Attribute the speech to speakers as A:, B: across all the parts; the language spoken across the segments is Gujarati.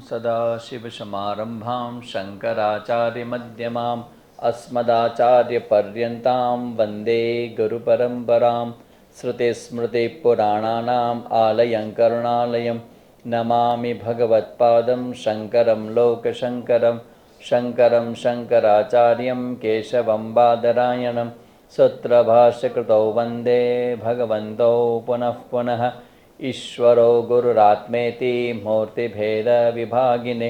A: सदाशिवसमारम्भां शङ्कराचार्यमध्यमाम् अस्मदाचार्यपर्यन्तां वन्दे गुरुपरम्परां श्रुतिस्मृतिपुराणानाम् आलयं करुणालयं नमामि भगवत्पादं शङ्करं लोकशङ्करं शङ्करं शङ्कराचार्यं केशवं बादरायणं सूत्रभाष्यकृतौ वन्दे भगवन्तौ पुनः पुनः ईश्वरो गुरुरात्मेति मूर्तिभेदविभागिने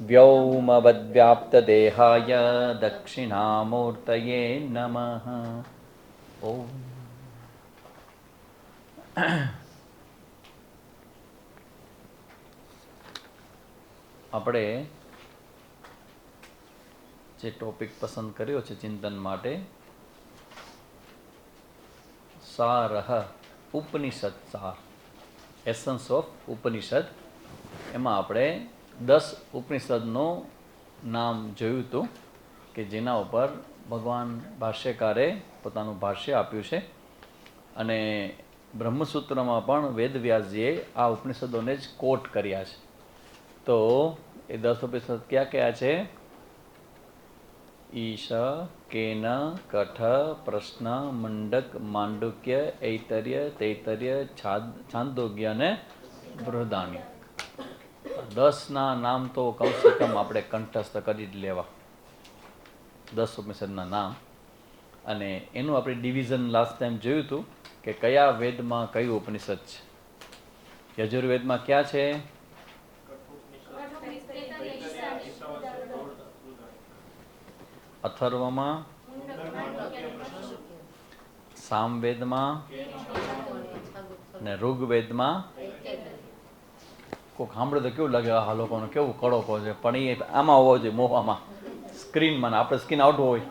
A: व्योमवद्व्याप्तदेहाय दक्षिणामूर्तये नमः। ओम આપણે જે ટોપિક પસંદ કર્યો છે ચિંતન માટે, સારહ ઉપનિષદ સાર, એસન્સ ઓફ ઉપનિષદ. એમાં આપણે 10 ઉપનિષદનું નામ જોયું હતું કે જેના ઉપર ભગવાન ભાષ્યકારે પોતાનું ભાષ્ય આપ્યું છે. અને બ્રહ્મસૂત્રમાં પણ વેદવ્યાસજીએ આ ઉપનિષદોને જ કોટ કર્યા છે. તો એ 10 ઉપનિષદ ક્યાં કયા છે? ઈશ, કેન, કઠ, પ્રશ્ન, મંડક, માંડુક્ય, ઐતર્ય, તૈતર્ય, છાંદોગ્ય અને બૃહદારણ્યક. 10ના નામ તો કમસે કમ આપણે કંઠસ્થ કરી જ લેવા, 10 ઉપનિષદના નામ. અને એનું આપણે ડિવિઝન લાસ્ટ ટાઈમ જોયું હતું કે કયા વેદમાં કયું ઉપનિષદ છે. યજુર્વેદમાં ક્યાં છે? અથર્વમાં, સામવેદમાં અને ઋગ્વેદમાં. કોઈક સાંભળે તો કેવું લાગે, આ લોકોને કેવું કડકો છે, પણ એ આમાં હોવો જોઈએ, મોવામાં, સ્ક્રીનમાં. આપણે સ્ક્રીન આઉટ હોય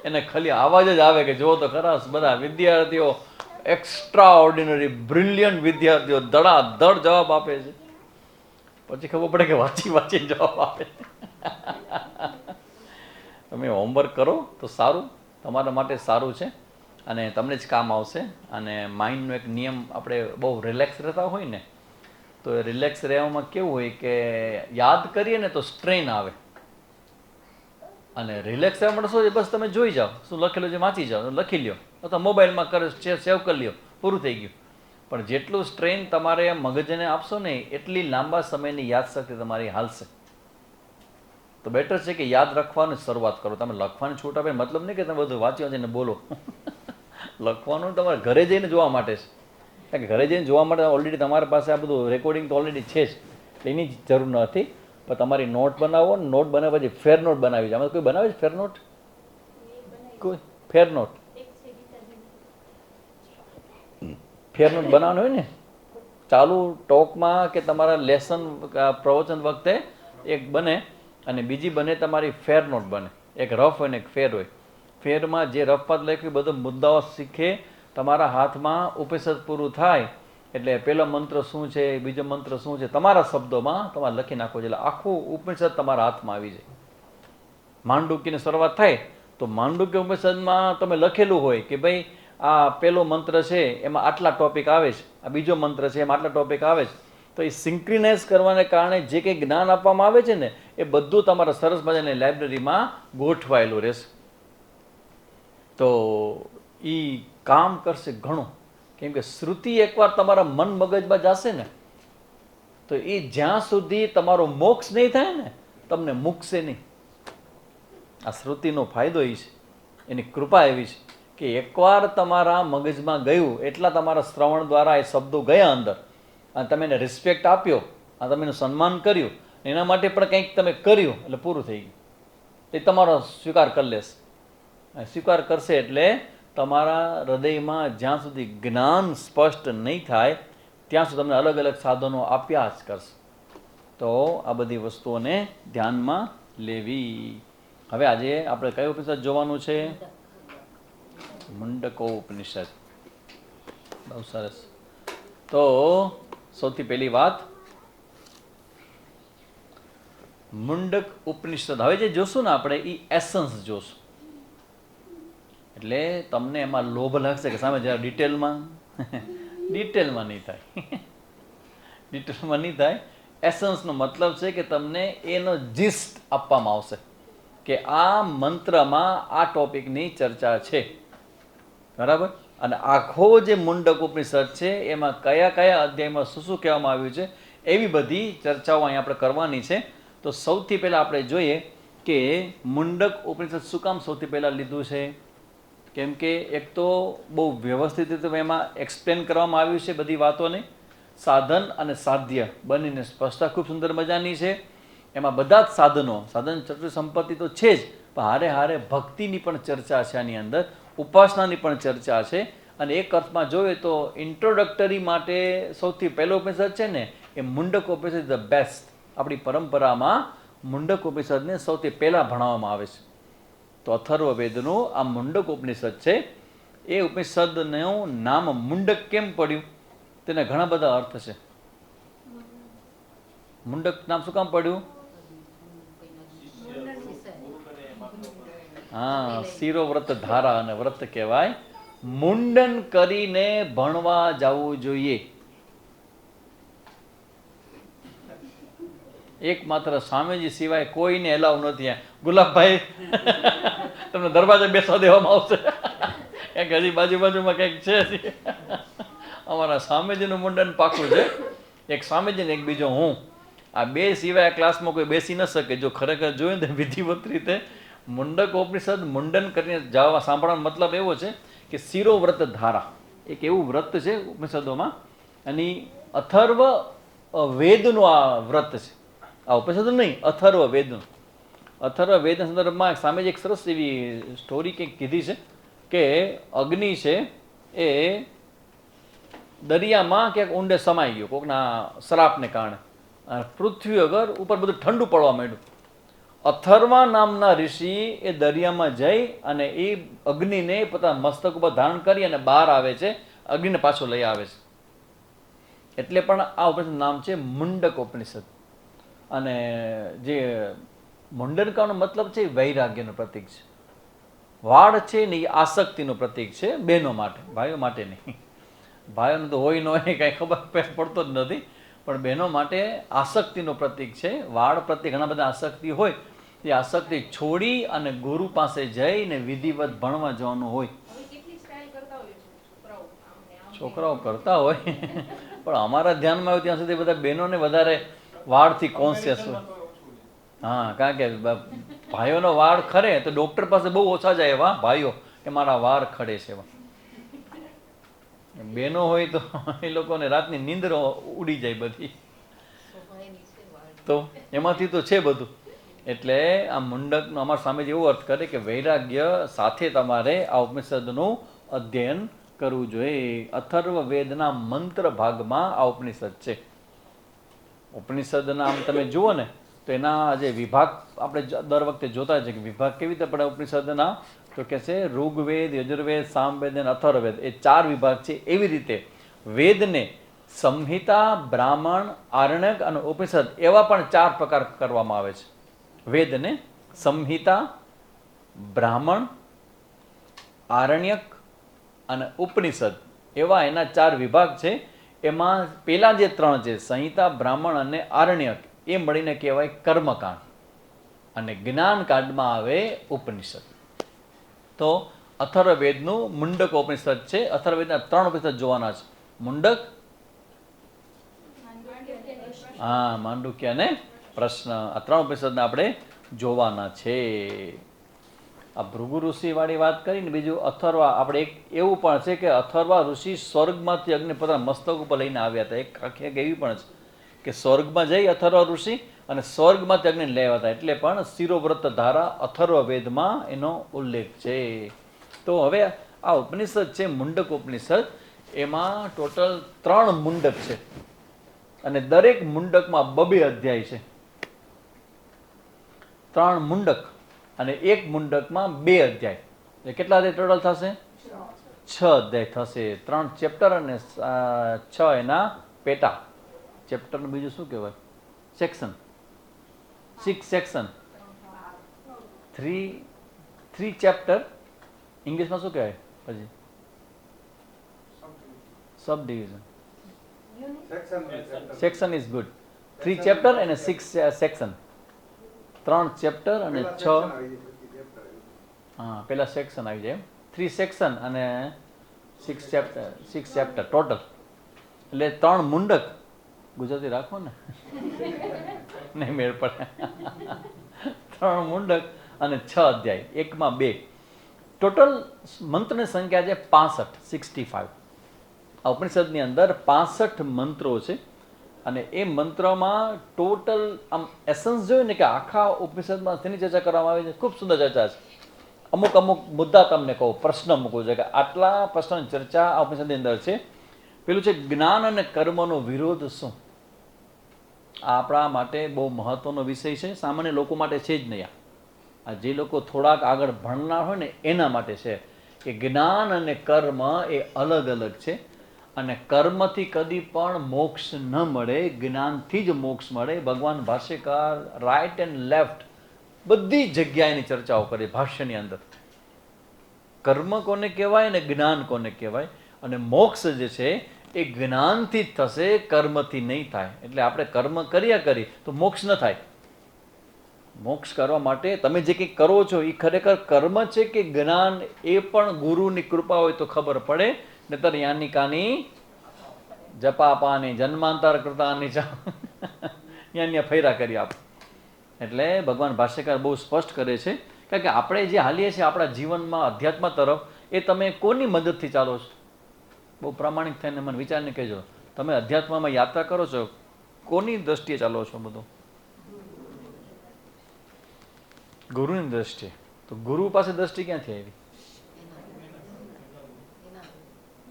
A: એને ખાલી આવાજ જ આવે કે જુઓ તો ખરા, બધા વિદ્યાર્થીઓ એક્સ્ટ્રા ઓર્ડિનરી બ્રિલિયન્ટ વિદ્યાર્થીઓ ધડાધડ જવાબ આપે છે. પછી ખબર પડે કે વાંચીને જવાબ આપે. તમે હોમવર્ક કરો તો સારું, તમારા માટે સારું છે અને તમને જ કામ આવશે. અને માઇન્ડનો એક નિયમ, આપણે બહુ રિલેક્સ રહેતા હોય ને, તો એ રિલેક્સ રહેવામાં કેવું હોય કે યાદ કરીએ ને તો સ્ટ્રેન આવે. અને રિલેક્સ રહેવા માટે શું છે, બસ તમે જોઈ જાઓ, શું લખેલું છે વાંચી જાઓ, લખી લ્યો, અથવા મોબાઈલમાં કરે સેવ કરી લ્યો, પૂરું થઈ ગયું. પણ જેટલું સ્ટ્રેન તમારે મગજને આપશો ને એટલી લાંબા સમયની યાદશક્તિ તમારી હાલશે. તો બેટર છે કે યાદ રાખવાની શરૂઆત કરો. તમે લખવાની છૂટ આપે મતલબ નહીં કે તમે બધું વાંચી વાંચીને બોલો. લખવાનું તમારે ઘરે જઈને જોવા માટે છે. કારણ કે ઘરે જઈને જોવા માટે ઓલરેડી તમારી પાસે આ બધું રેકોર્ડિંગ તો ઓલરેડી છે જ, એની જરૂર નથી. પણ તમારી નોટ બનાવો, નોટ બનાવ્યા પછી ફેર નોટ બનાવી છે. આમાં કોઈ બનાવે છે ફેર નોટ? કોઈ ફેર નોટ? ફેર નોટ બનાવવાનું હોય ને ચાલુ ટોકમાં કે તમારા લેસન પ્રવચન વખતે એક બને, અને બીજી બને તમારી ફેર નોટ બને. એક રફ હોય ને એક ફેર હોય. ફેરમાં જે રફ પાત લખ્યું બધા મુદ્દાઓ શીખે તમારા હાથમાં. ઉપનિષદ પૂરું થાય એટલે પહેલો મંત્ર શું છે, બીજો મંત્ર શું છે, તમારા શબ્દોમાં તમારે લખી નાખો છે. એટલે આખું ઉપનિષદ તમારા હાથમાં આવી જાય. માંડુક્યની શરૂઆત થાય તો માંડુક્ય ઉપનિષદમાં તમે લખેલું હોય કે ભાઈ આ પહેલો મંત્ર છે એમાં આટલા ટોપિક આવે છે, આ બીજો મંત્ર છે એમાં આટલા ટોપિક આવે છે. તો એ સિન્ક્રિનાઇઝ કરવાને કારણે જે કંઈ જ્ઞાન આપવામાં આવે છે ને એ બધું તમારા સરસ મજાની લાઇબ્રેરીમાં ગોઠવાયેલું રહેશે. તો એ કામ કરશે ઘણું. કેમ કે શ્રુતિ એકવાર તમારા મન મગજમાં જશે ને તો એ જ્યાં સુધી તમારો મોક્ષ નહીં થાય ને તમને મૂકશે નહીં. આ શ્રુતિનો ફાયદો એ છે, એની કૃપા એવી છે કે એકવાર તમારા મગજમાં ગયું, એટલા તમારા શ્રવણ દ્વારા એ શબ્દો ગયા અંદર, અને તમે એને રિસ્પેક્ટ આપ્યો, અને તમે એનું સન્માન કર્યું, એના માટે પણ કંઈક તમે કર્યું, એટલે પૂરું થઈ ગયું. એ તમારો સ્વીકાર કરી લેશે. સ્વીકાર કરશે એટલે તમારા હૃદયમાં જ્યાં સુધી જ્ઞાન સ્પષ્ટ નહીં થાય ત્યાં સુધી તમને અલગ અલગ સાધનો આપ્યા જ કરશે. તો આ બધી વસ્તુઓને ધ્યાનમાં લેવી. હવે આજે આપણે કયો ઉપનિષદ જોવાનું છે? મુંડકો ઉપનિષદ. બહુ સરસ. તો સૌથી પહેલી વાત, મુંડક ઉપનિષદ. હવે જે જોશું ને આપણે એ એસન્સ જોશું. એટલે તમને એમાં લોભ લાગશે કે સામે જરા ડિટેલમાં નહીં થાય. ડિટેલમાં નહીં થાય. એસન્સનો મતલબ છે કે તમને એનો જીસ્ટ આપવામાં આવશે કે આ મંત્રમાં આ ટોપિકની ચર્ચા છે, બરાબર. અને આખો જે મુંડક ઉપનિષદ છે એમાં કયા કયા અધ્યાયમાં શું શું કહેવામાં આવ્યું છે એવી બધી ચર્ચાઓ અહીં આપણે કરવાની છે. તો સૌથી પહેલાં આપણે જોઈએ કે મુંડક ઉપનિષદ શું કામ સૌથી પહેલાં લીધું છે. કેમ કે એક તો બહુ વ્યવસ્થિત રીતે એમાં એક્સપ્લેન કરવામાં આવ્યું છે બધી વાતોને. સાધન અને સાધ્ય બંનેને સ્પષ્ટતા ખૂબ સુંદર મજાની છે. એમાં બધા જ સાધન ચતુર સંપત્તિ તો છે જ, પણ હારે હારે ભક્તિની પણ ચર્ચા છે આની અંદર, ઉપાસનાની પણ ચર્ચા છે. અને એક અર્થમાં જોઈએ તો ઇન્ટ્રોડક્ટરી માટે સૌથી પહેલો ઉપનિષદ છે ને એ મુંડક ઉપનિષદ ધ બેસ્ટ. આપણી પરંપરામાં મુંડક ઉપનિષદને સૌથી પહેલાં ભણાવવામાં આવે છે. તો અથર્વવેદનું આ મુંડક ઉપનિષદ છે. એ ઉપનિષદનું નામ મુંડક કેમ પડ્યું તેના ઘણા બધા અર્થ છે. મુંડક નામ શું કામ પડ્યું? હા, શિરો વ્રત ધારા અને વ્રત કહેવાય. મુંડન કરીને ભણવા જવું જોઈએ. એકમાત્ર સ્વામીજી સિવાય કોઈને એલાવ નથી. ગુલાબભાઈ તમને દરવાજે બેસવા દેવામાં આવશે કંઈક હજી બાજુમાં કંઈક છે. અમારા સ્વામીજીનું મુંડન પાકું છે. એક સ્વામીજી ને એક બીજો હું, આ બે સિવાય ક્લાસમાં કોઈ બેસી ન શકે. જો ખરેખર જોયું ને વિધિવત રીતે મુંડક ઉપનિષદ મુંડન કરીને જવા સાંભળવાનો મતલબ એવો છે કે શિરો વ્રત ધારા એક એવું વ્રત છે ઉપનિષદોમાં, અને અથર્વ વેદનું આ વ્રત છે. આ ઉપનિષદ નહીં, અથર્વ વેદનું. અથર્વ વેદના સંદર્ભમાં સ્વામીજી એક સરસ એવી સ્ટોરી કંઈક કીધી છે કે અગ્નિ છે એ દરિયામાં ક્યાંક ઊંડે સમાઈ ગયો કોકના શ્રાપને કારણે. પૃથ્વી વગર ઉપર બધું ઠંડુ પડવા માંડ્યું. અથર્વા નામના ઋષિ એ દરિયામાં જઈ અને એ અગ્નિને પોતાના મસ્તક ઉપર ધારણ કરી અને બહાર આવે છે, અગ્નિને પાછો લઈ આવે છે. એટલે પણ આ ઉપનિષદ નામ છે મુંડક ઉપનિષદ. અને જે મુંડનકાનો મતલબ છે વૈરાગ્યનું પ્રતીક છે. વાળ છે ને એ આસક્તિનું પ્રતીક છે બહેનો માટે, ભાઈઓ માટે નહીં. ભાઈઓને તો હોય ન હોય કાંઈ ખબર પડતો જ નથી, પણ બહેનો માટે આસક્તિનું પ્રતીક છે. વાળ પ્રત્યે ઘણા બધા આસક્તિ હોય, એ આસક્તિ છોડી અને ગુરુ પાસે જઈને વિધિવત ભણવા જવાનું હોય. છોકરાઓ કરતા હોય પણ અમારા ધ્યાનમાં આવ્યું ત્યાં સુધી બધા બહેનોને વધારે વાળથી કોન્શિયસ હોય. હા, કારણ કે ભાઈઓનો વાળ ખરે તો ડૉક્ટર પાસે બહુ ઓછા જાય એવા ભાઈઓ કે મારા વાળ ખડે છે એવા. બહેનો હોય તો એ લોકોને રાતની નીંદર ઉડી જાય બધી. તો એમાંથી તો છે બધું. એટલે આ મુંડકનો અમારા સ્વામીજી એવો અર્થ કરે કે વૈરાગ્ય સાથે તમારે આ ઉપનિષદનું અધ્યયન કરવું જોઈએ. અથર્વ વેદના મંત્ર ભાગમાં આ ઉપનિષદ છે. ઉપનિષદના આમ તમે જુઓ ને તો એના જે વિભાગ આપણે દર વખતે જોતા છે કે વિભાગ કેવી રીતે પડે ઉપનિષદના, તો કે છે ઋગ્વેદ, યજુર્વેદ, સામવેદ અને અથર્વવેદ એ 4 વિભાગ છે. એવી રીતે વેદને સંહિતા, બ્રાહ્મણ, આરણ્યક અને ઉપનિષદ એવા પણ 4 પ્રકાર કરવામાં આવે છે. વેદને સંહિતા, બ્રાહ્મણ, આરણ્યક અને ઉપનિષદ એવા એના 4 વિભાગ છે. એમાં પેલા જે 3 છે સંહિતા, બ્રાહ્મણ અને આરણ્યક એ મળીને કહેવાય કર્મકાંડ, અને જ્ઞાનકાંડમાં આવે ઉપનિષદ. તો અથર્વવેદનું મુંડક ઉપનિષદ છે. અથર્વવેદના 3 ઉપનિષદ જોવાના છે. મુંડક, હા, માંડુક્ય અને પ્રશ્ન. આ 3 ઉપનિષદને આપણે જોવાના છે. આ ભૃગુ ઋષિ વાળી વાત કરીને બીજું અથર્વા આપણે એક એવું પણ છે કે અથર્વા ઋષિ સ્વર્ગમાંથી અગ્નિ પોતાના મસ્તક ઉપર લઈને આવ્યા હતા. એક આખી એવી પણ છે કે સ્વર્ગમાં જઈ અથર્વા ઋષિ અને સ્વર્ગમાંથી અગ્નિ લેવા હતા. એટલે પણ શિરોવ્રત ધારા અથર્વ વેદમાં એનો ઉલ્લેખ છે. તો હવે આ ઉપનિષદ છે મુંડક ઉપનિષદ, એમાં ટોટલ 3 મુંડક છે અને દરેક મુંડકમાં 2 અધ્યાય છે. 3 મુંડક અને એક મુંડકમાં 2 અધ્યાય. એ કેટલા અધ્યાય ટોટલ થશે? 6 અધ્યાય થશે. 3 ચેપ્ટર અને 6 એના પેટા. ચેપ્ટરનું બીજું શું કહેવાય? સેક્શન. 6 section, 3 chapter. ઇંગ્લિશમાં શું કહેવાય પછી? સબ division. Section is good. 3 chapter અને 6 સેક્શન, 3 ચેપ્ટર અને 6, હા પેલા સેક્શન આવી જાય, 3 સેક્શન અને 6 ચેપ્ટર ટોટલ, એટલે 3 મુંડક, ગુજરાતી રાખો ને નહીં મેળ પડે, 3 મુંડક અને 6 અધ્યાય, એકમાં 2, ટોટલ મંત્રની સંખ્યા છે 65. આ ઉપનિષદની અંદર 65 મંત્રો છે, અને એ મંત્રમાં ટોટલ આમ એસન્સ જોયું ને કે આખા ઉપનિષદમાં તેની ચર્ચા કરવામાં આવી છે. ખૂબ સુંદર ચર્ચા છે. અમુક મુદ્દા તમને કહું, પ્રશ્ન મૂકું છે કે આટલા પ્રશ્નોની ચર્ચા આ ઉપનિષદની અંદર છે. પેલું છે જ્ઞાન અને કર્મનો વિરોધ શું. આ આપણા માટે બહુ મહત્વનો વિષય છે, સામાન્ય લોકો માટે છે જ નહીં. આ જે લોકો થોડાક આગળ ભણનાર હોય ને એના માટે છે કે જ્ઞાન અને કર્મ એ અલગ અલગ છે, અને કર્મથી કદી પણ મોક્ષ ન મળે, જ્ઞાનથી જ મોક્ષ મળે. ભગવાન ભાષ્યકાર રાઈટ એન્ડ લેફ્ટ બધી જગ્યાએની ચર્ચાઓ કરી ભાષ્યની અંદર. કર્મ કોને કહેવાય ને જ્ઞાન કોને કહેવાય, અને મોક્ષ જે છે એ જ્ઞાનથી જ થશે, કર્મથી નહીં થાય. એટલે આપણે કર્મ કર્યા કરી તો મોક્ષ ન થાય. મોક્ષ કરવા માટે તમે જે કંઈક કરો છો એ ખરેખર કર્મ છે કે જ્ઞાન, એ પણ ગુરુની કૃપા હોય તો ખબર પડે, નહીતર યાની કાની જપાપાની જન્માંતર કૃતાની યાન્ય ફૈરા કરી આપ. એટલે ભગવાન ભાષ્યકાર બહુ સ્પષ્ટ કરે છે, કારણ કે આપણે જે હાલીએ છીએ આપણા જીવનમાં અધ્યાત્મ તરફ, એ તમે કોની મદદથી ચાલો છો? બહુ પ્રામાણિક થઈને મને વિચારને કહેજો, તમે અધ્યાત્મમાં યાત્રા કરો છો કોની દ્રષ્ટિએ ચાલો છો? બધું ગુરુની દ્રષ્ટિએ. તો ગુરુ પાસે દ્રષ્ટિ ક્યાંથી આવી?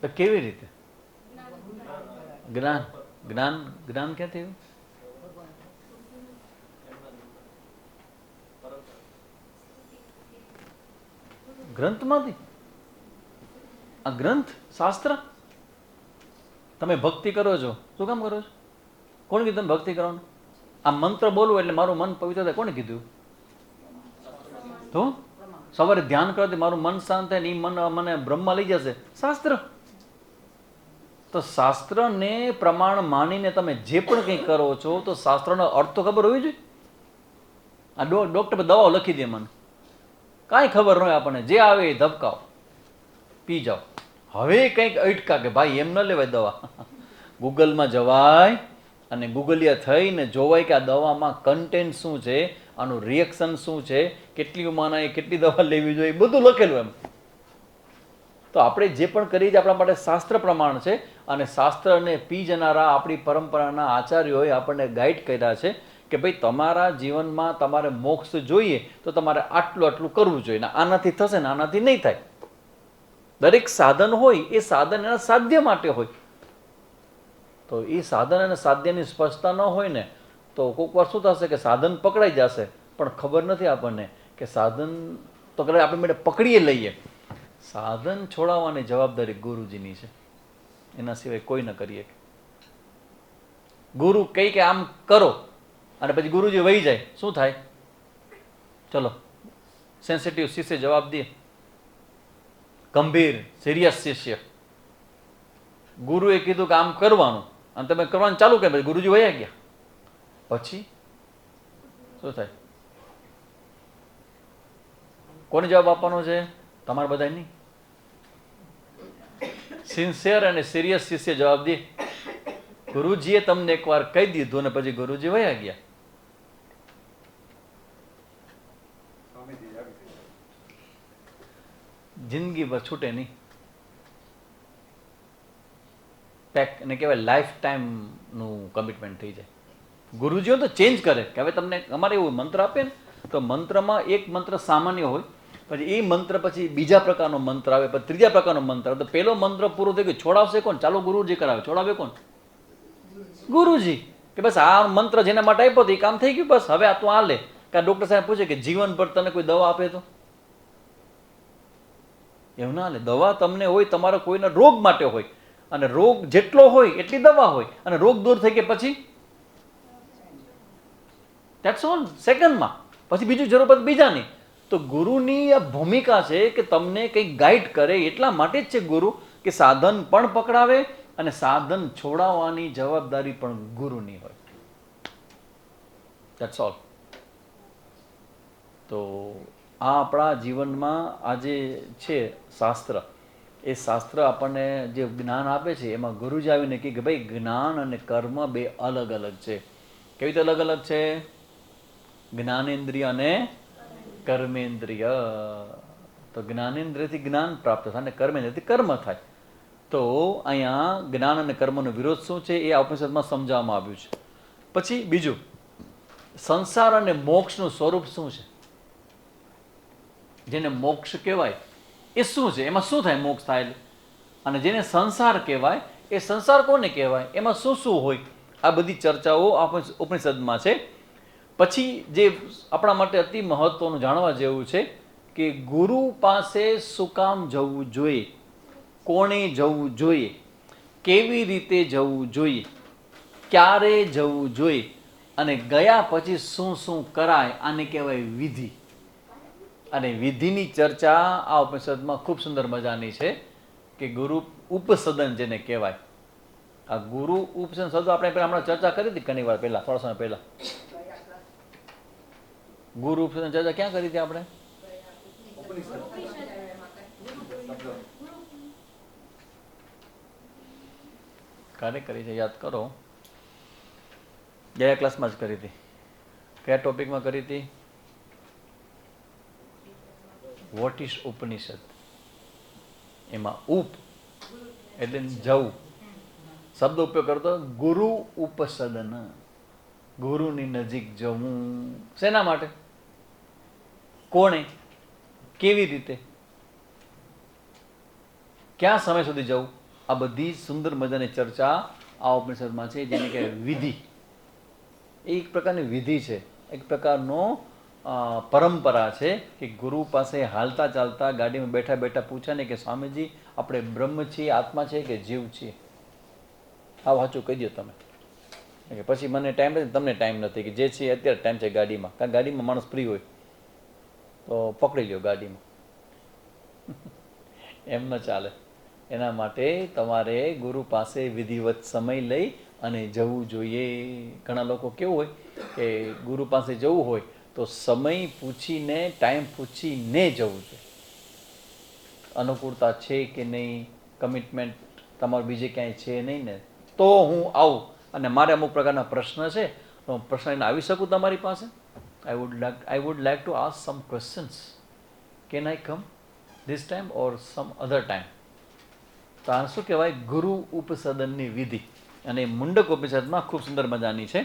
A: તો કેવી રીતે? જ્ઞાન જ્ઞાન જ્ઞાન ક્યાંથી આવ્યું? ગ્રંથમાંથી. આ ગ્રંથ શાસ્ત્ર. તમે ભક્તિ કરો છો, શું કામ કરો છો? કોણ કીધું તમે ભક્તિ કરવાનું? આ મંત્ર બોલવું એટલે મારું મન પવિત્ર થાય, કોને કીધું? તો સવારે ધ્યાન કરવાથી મારું મન શાંત થાય ને એ મન મને બ્રહ્મમાં લઈ જશે, શાસ્ત્ર. તો શાસ્ત્રને પ્રમાણ માનીને તમે જે પણ કંઈ કરો છો તો શાસ્ત્રનો અર્થ તો ખબર હોવી જોઈએ. આ ડોક્ટર દવાઓ લખી દે, મને કાંઈ ખબર ન હોય, આપણને જે આવે એ ધબકાવો, પી જાઓ. હવે કંઈક અટકા કે ભાઈ એમ ન લેવાય દવા. ગૂગલમાં જવાય અને ગૂગલિયા થઈને જોવાય કે આ દવામાં કન્ટેન્ટ શું છે, આનું રિએક્શન શું છે, કેટલી ઉંમરના કેટલી દવા લેવી જોઈએ, બધું લખેલું એમ. તો આપણે જે પણ કરીએ છીએ આપણા માટે શાસ્ત્ર પ્રમાણ છે, અને શાસ્ત્રને પી જનારા આપણી પરંપરાના આચાર્યોએ આપણને ગાઈડ કર્યા છે કે ભાઈ તમારા જીવનમાં તમારે મોક્ષ જોઈએ તો તમારે આટલું આટલું કરવું જોઈએ, આનાથી થશે ને આનાથી નહીં થાય. દરેક સાધન હોય એ સાધન એના સાધ્ય માટે હોય. તો એ સાધન અને સાધ્યની સ્પષ્ટતા ન હોય ને તો કોઈક વાર શું થશે કે સાધન પકડાઈ જશે, પણ ખબર નથી આપણને કે સાધન તો કદાચ આપણે માટે પકડીએ લઈએ. સાધન છોડાવવાની જવાબદારી ગુરુજીની છે, એના સિવાય કોઈ ન કરીએ. ગુરુ કહી કે આમ કરો અને પછી ગુરુજી વહી જાય, શું થાય? ચલો સેન્સિટિવ શિષ્ય જવાબ દે, ગંભીર સિરિયસ શિષ્ય. ગુરુએ કીધું કે આમ કરવાનું અને તમે કરવાનું ચાલુ કર્યું, પછી ગુરુજી વયા ગયા, પછી શું થાય? કોને જવાબ આપવાનો છે? તમારે બધા નહીં. સિન્સિયર અને સિરિયસ શિષ્ય જવાબ દે. ગુરુજીએ તમને એકવાર કહી દીધું ને પછી ગુરુજી વયા ગયા. જિંદગી ભર છૂટે નહીં. પેક એને કહેવાય લાઈફ ટાઈમ નું કમિટમેન્ટ થઈ જાય. ગુરુજીઓ તો ચેન્જ કરે કે હવે તમને અમારે એવું મંત્ર આપે ને તો મંત્રમાં એક મંત્ર સામાન્ય હોય, પછી એ મંત્ર પછી બીજા પ્રકારનો મંત્ર આવે, પછી ત્રીજા પ્રકારનો મંત્ર આવે. તો પેલો મંત્ર પૂરો થઈ ગયો, છોડાવશે કોણ? ચાલો ગુરુજી કરાવે, છોડાવે કોણ? ગુરુજી. કે બસ આ મંત્ર જેના માટે આપ્યો હતો એ કામ થઈ ગયું, બસ હવે આ તું આ લે. કે ડોક્ટર સાહેબ પૂછે કે જીવન પર તને કોઈ દવા આપે તો? એવું ના લે. દવા તમને હોય તમારા કોઈના રોગ માટે હોય, અને રોગ જેટલો હોય એટલી દવા હોય, અને રોગ દૂર થઈ ગયા પછી ધેટ્સ ઓલ, સેકન્ડમાં. પછી બીજું જરૂર પડે બીજાની. તો ગુરુની આ ભૂમિકા છે કે તમને કંઈક ગાઈડ કરે. એટલા માટે જ છે ગુરુ કે સાધન પણ પકડાવે અને સાધન છોડાવવાની જવાબદારી પણ ગુરુની હોય. That's all. તો આ આપણા જીવનમાં આ જે છે શાસ્ત્ર, એ શાસ્ત્ર આપણને જે જ્ઞાન આપે છે એમાં ગુરુજી આવીને કહે કે ભાઈ જ્ઞાન અને કર્મ બે અલગ અલગ છે. કેવી રીતે અલગ અલગ છે? જ્ઞાનેન્દ્રિય અને કર્મેન્દ્રિય. તો જ્ઞાનેન્દ્રિયથી જ્ઞાન પ્રાપ્ત થાય અને કર્મેન્દ્રિયથી કર્મ થાય. તો અહીંયા જ્ઞાન અને કર્મનો વિરોધ શું છે એ આ ઉપનિષદમાં સમજાવવામાં આવ્યું છે. પછી બીજું, સંસાર અને મોક્ષનું સ્વરૂપ શું છે? જેને મોક્ષ કહેવાય એ શું છે? એમાં શું થાય? મોક્ષ થાય એટલે. અને જેને સંસાર કહેવાય એ સંસાર કોને કહેવાય? એમાં શું શું હોય? આ બધી ચર્ચાઓ ઉપનિષદમાં છે. પછી જે આપણા માટે અતિ મહત્વનું જાણવા જેવું છે કે ગુરુ પાસે શું કામ જવું જોઈએ, કોણે જવું જોઈએ, કેવી રીતે જવું જોઈએ, ક્યારે જવું જોઈએ, અને ગયા પછી શું શું કરાય, આને કહેવાય વિધિ. અને વિધિની ચર્ચા આ ઉપનિષદમાં ખૂબ સુંદર મજાની છે કે ગુરુ ઉપસદન જેને કહેવાય. આ ગુરુ ઉપસદન શબ્દ આપણે હમણાં ચર્ચા કરી હતી ઘણી વાર પહેલા, થોડા સમય પહેલા. ગુરુ ઉપસદન ચર્ચા ક્યાં કરી હતી આપણે? ક્યારે કરી છે યાદ કરો? ગયા ક્લાસમાં જ કરી હતી. કયા ટોપિકમાં કરી હતી? વોટ ઇઝ ઉપનિષદ? એમાં ઉપ એટલે જવું, શબ્દ ઉપયોગ કરતો ગુરુ ઉપસદન, ગુરુની નજીક જવું. શેના માટે? કોણે? કેવી રીતે? ક્યાં સમય સુધી જવું? આ બધી સુંદર મજાની ચર્ચા આ ઉપનિષદમાં છે, જેને કહેવાય વિધિ. એ એક પ્રકારની વિધિ છે, એક પ્રકારનો પરંપરા છે કે ગુરુ પાસે હાલતા ચાલતા ગાડીમાં બેઠા બેઠા પૂછે ને કે સ્વામીજી આપણે બ્રહ્મ છીએ, આત્મા છે કે જીવ છીએ? આ વાંચું કહી દો તમે. કે પછી મને ટાઈમ નથી, તમને ટાઈમ નથી, કે જે છે અત્યારે ટાઈમ છે ગાડીમાં. કારણ ગાડીમાં માણસ ફ્રી હોય તો પકડી લ્યો ગાડીમાં. એમ ન ચાલે. એના માટે તમારે ગુરુ પાસે વિધિવત સમય લઈ અને જવું જોઈએ. ઘણા લોકો કેવું હોય કે ગુરુ પાસે જવું હોય તો સમય પૂછીને, ટાઈમ પૂછીને જવું જોઈએ. અનુકૂળતા છે કે નહીં, કમિટમેન્ટ તમારું બીજે ક્યાંય છે નહીં ને, તો હું આવું. અને મારે અમુક પ્રકારના પ્રશ્ન છે તો હું પ્રશ્ન લઈને આવી શકું તમારી પાસે. I would like to ask some questions. Can I come this time or some other time? તો આ શું કહેવાય? ગુરુ ઉપસદનની વિધિ. અને મુંડક ઉપનિષદમાં ખૂબ સુંદર મજાની છે.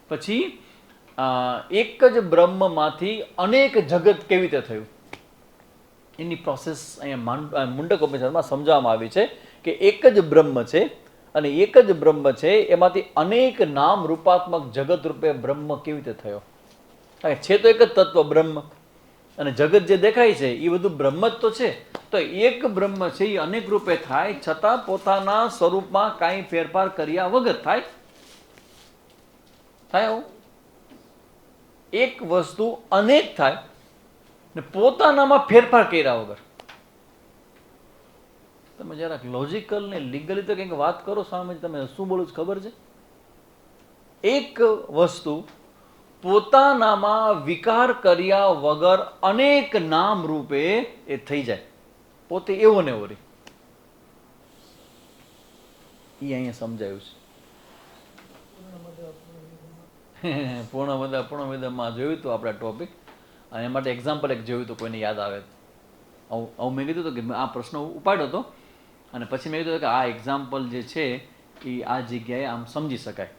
A: પછી એક જ બ્રહ્મમાંથી અનેક જગત કેવી રીતે થયું એની પ્રોસેસ અહીંયા મુંડક ઉપનિષદમાં સમજાવવામાં આવી છે કે એક જ બ્રહ્મ છે અને એક જ બ્રહ્મ છે એમાંથી અનેક નામ રૂપાત્મક જગત રૂપે બ્રહ્મ કેવી રીતે થયો. કારણ કે છે તો એક જ તત્વ બ્રહ્મ, અને જગત જે દેખાય છે એ બધું બ્રહ્મ જ તો છે. તો એક બ્રહ્મ છે એ અનેક રૂપે થાય છતાં પોતાના સ્વરૂપમાં કાંઈ ફેરફાર કર્યા વગર થાય. આવું એક વસ્તુ અનેક થાય ને પોતાનામાં ફેરફાર કર્યા વગર. તમે જરાક લોજિકલ ને લીગલી તો કંઈક વાત કરો સ્વામી, તમે શું બોલો છો ખબર છે? એક વસ્તુ પોતાનામાં વિકાર કર્યા વગર અનેક નામ રૂપે એ થઈ જાય, પોતે એવો ને એવો રહે. એ અહીંયા સમજાયું છે. પૂર્ણમદમાં જોયું હતું આપણે ટોપિક, અને એ માટે એક્ઝામ્પલ એક જોયું હતું, કોઈને યાદ આવે હું મેં કીધું હતું કે આ પ્રશ્ન ઉપાડ્યો હતો અને પછી મેં કીધું કે આ એક્ઝામ્પલ જે છે એ આ જગ્યાએ આમ સમજી શકાય.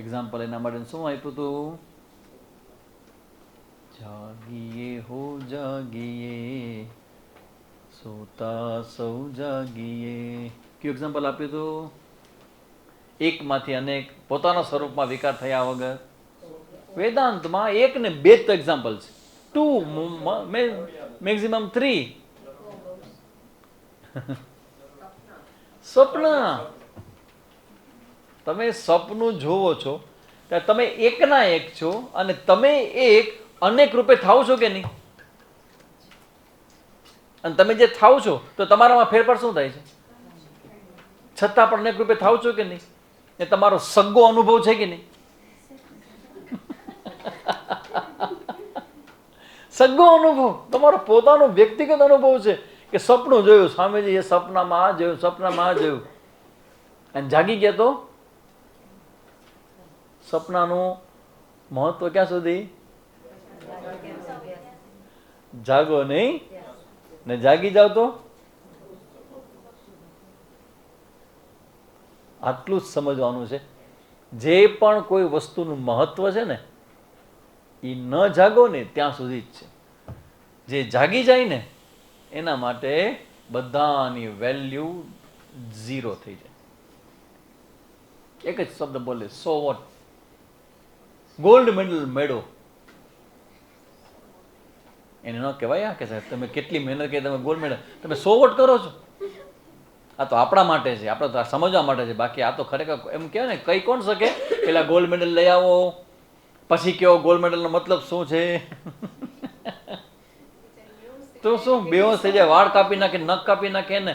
A: એક્ઝામ્પલ એના માટે શું આપ્યું હતું? જાગીએ હો જાગીએ, સોતા સૌ જાગીએ. કયું એક્ઝામ્પલ આપ્યું હતું? એકમાંથી અનેક, પોતાના સ્વરૂપમાં વિકાર થયા વગર. વેદાંતમાં એક ને બે જ તો એક્ઝામ્પલ છે, 2 મેક્સિમમ 3. સ્વપ્ન. તમે સપનું જોવો છો ત્યારે તમે એકના એક છો અને તમે એક અનેક રૂપે થાવ છો કે નહીં? અને તમે જે થાવ છો તો તમારામાં ફેરફાર શું થાય છે? છતાં પણ અનેક રૂપે થાવ છો કે નહીં? એ તમારો સગ્ગો અનુભવ છે કે નહીં? સગો અનુભવ, તમારો પોતાનો વ્યક્તિગત અનુભવ છે કે સપનું જોયું સ્વામીજી, એ સપનામાં આ જોયું, સપનામાં આ જોયું, અને જાગી ગયા તો સપનાનું મહત્વ ક્યાં સુધી? જાગો નહીં ને જાગી જાવ તો આટલું જ સમજવાનું છે. જે પણ કોઈ વસ્તુનું મહત્વ છે ને એ ન જાગો ને ત્યાં સુધી જ છે. જે જાગી જાય ને એના માટે બધાની વેલ્યુ ઝીરો થઈ જાય. એક જ શબ્દ બોલે, સો વોટ. ગોલ્ડ મેડલ મેળો એને ન કહેવાય કે સાહેબ તમે કેટલી મહેનત કરી, તમે ગોલ્ડ મેડલ, તમે સો વોટ કરો છો. આ તો આપણા માટે છે, આપણે તો સમજવા માટે છે. બાકી આ તો ખરેખર એમ કહેવાય ને, કઈ કોણ શકે પેલા ગોલ્ડ મેડલ લઈ આવો પછી કહો ગોલ્ડ મેડલનો મતલબ શું છે. તો શું બેહોશ થઈ જાય, વાળ કાપી નાખે, નખ કાપી નાખે ને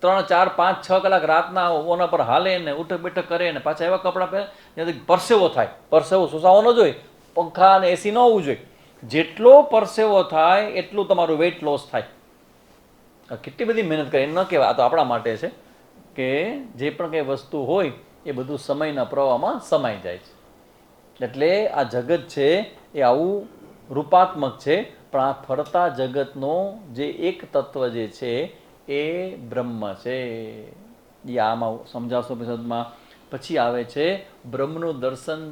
A: 3, 4, 5, 6 કલાક રાતના ઓના પર હાલે ને ઉઠક બેઠક કરે ને પાછા એવા કપડાં પહેરે ત્યાંથી પરસેવો થાય. પરસેવો સુસાવો ન જોઈએ, પંખા અને એસી ન હોવું જોઈએ. જેટલો પરસેવો થાય એટલું તમારું વેઇટ લોસ થાય. કેટલી બધી મહેનત કરે, ન કહેવાય. આ તો આપણા માટે છે કે જે પણ કંઈ વસ્તુ હોય એ બધું સમયના પ્રવાહમાં સમાઈ જાય છે. એટલે આ જગત છે એ આવું રૂપાત્મક છે, પણ આ ફરતા જગતનો જે એક તત્વ જે છે એ બ્રહ્મ છે. એ આમાં સમજાવશો એપિસોડમાં. પછી આવે છે બ્રહ્મનું દર્શન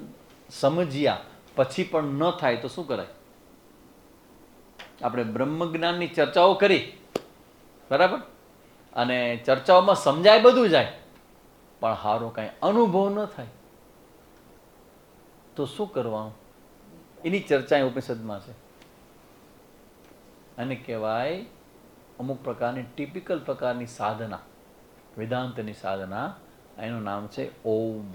A: સમજ્યા પછી પણ ન થાય તો શું કરાય? આપણે બ્રહ્મ જ્ઞાનની ચર્ચાઓ કરી, બરાબર, અને ચર્ચાઓમાં સમજાય બધું જાય, પણ સારો કાંઈ અનુભવ ન થાય તો શું કરવાનું? એની ચર્ચા ઉપનિષદમાં છે. અને કહેવાય અમુક પ્રકારની ટિપિકલ પ્રકારની સાધના, વેદાંતની સાધના, એનું નામ છે ઓમ.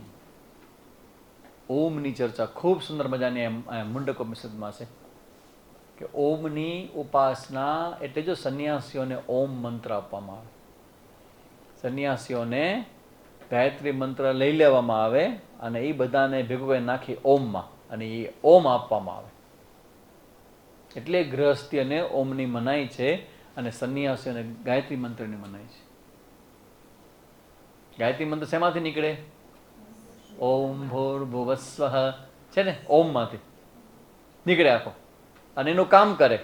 A: ઓમની ચર્ચા ખૂબ સુંદર મજાની મુંડક ઉપનિષદમાં છે કે ઓમની ઉપાસના એટલે જો સંન્યાસીઓને ઓમ મંત્ર આપવામાં આવે, સંન્યાસીઓને ગાયત્રી મંત્ર લઈ લેવામાં આવે અને એ બધાને ભેગું નાખી ઓમમાં, અને એ ઓમ આપવામાં આવે. એટલે ગૃહસ્થીઓને ઓમની મનાઈ છે અને સંન્યાસીઓને ગાયત્રી મંત્રની મનાઈ છે. ગાયત્રી મંત્ર શેમાંથી નીકળે? ઓમ ભૂર્ભુવસ્વઃ છે ને, ઓમમાંથી નીકળે આખો, અને એનું કામ કરે,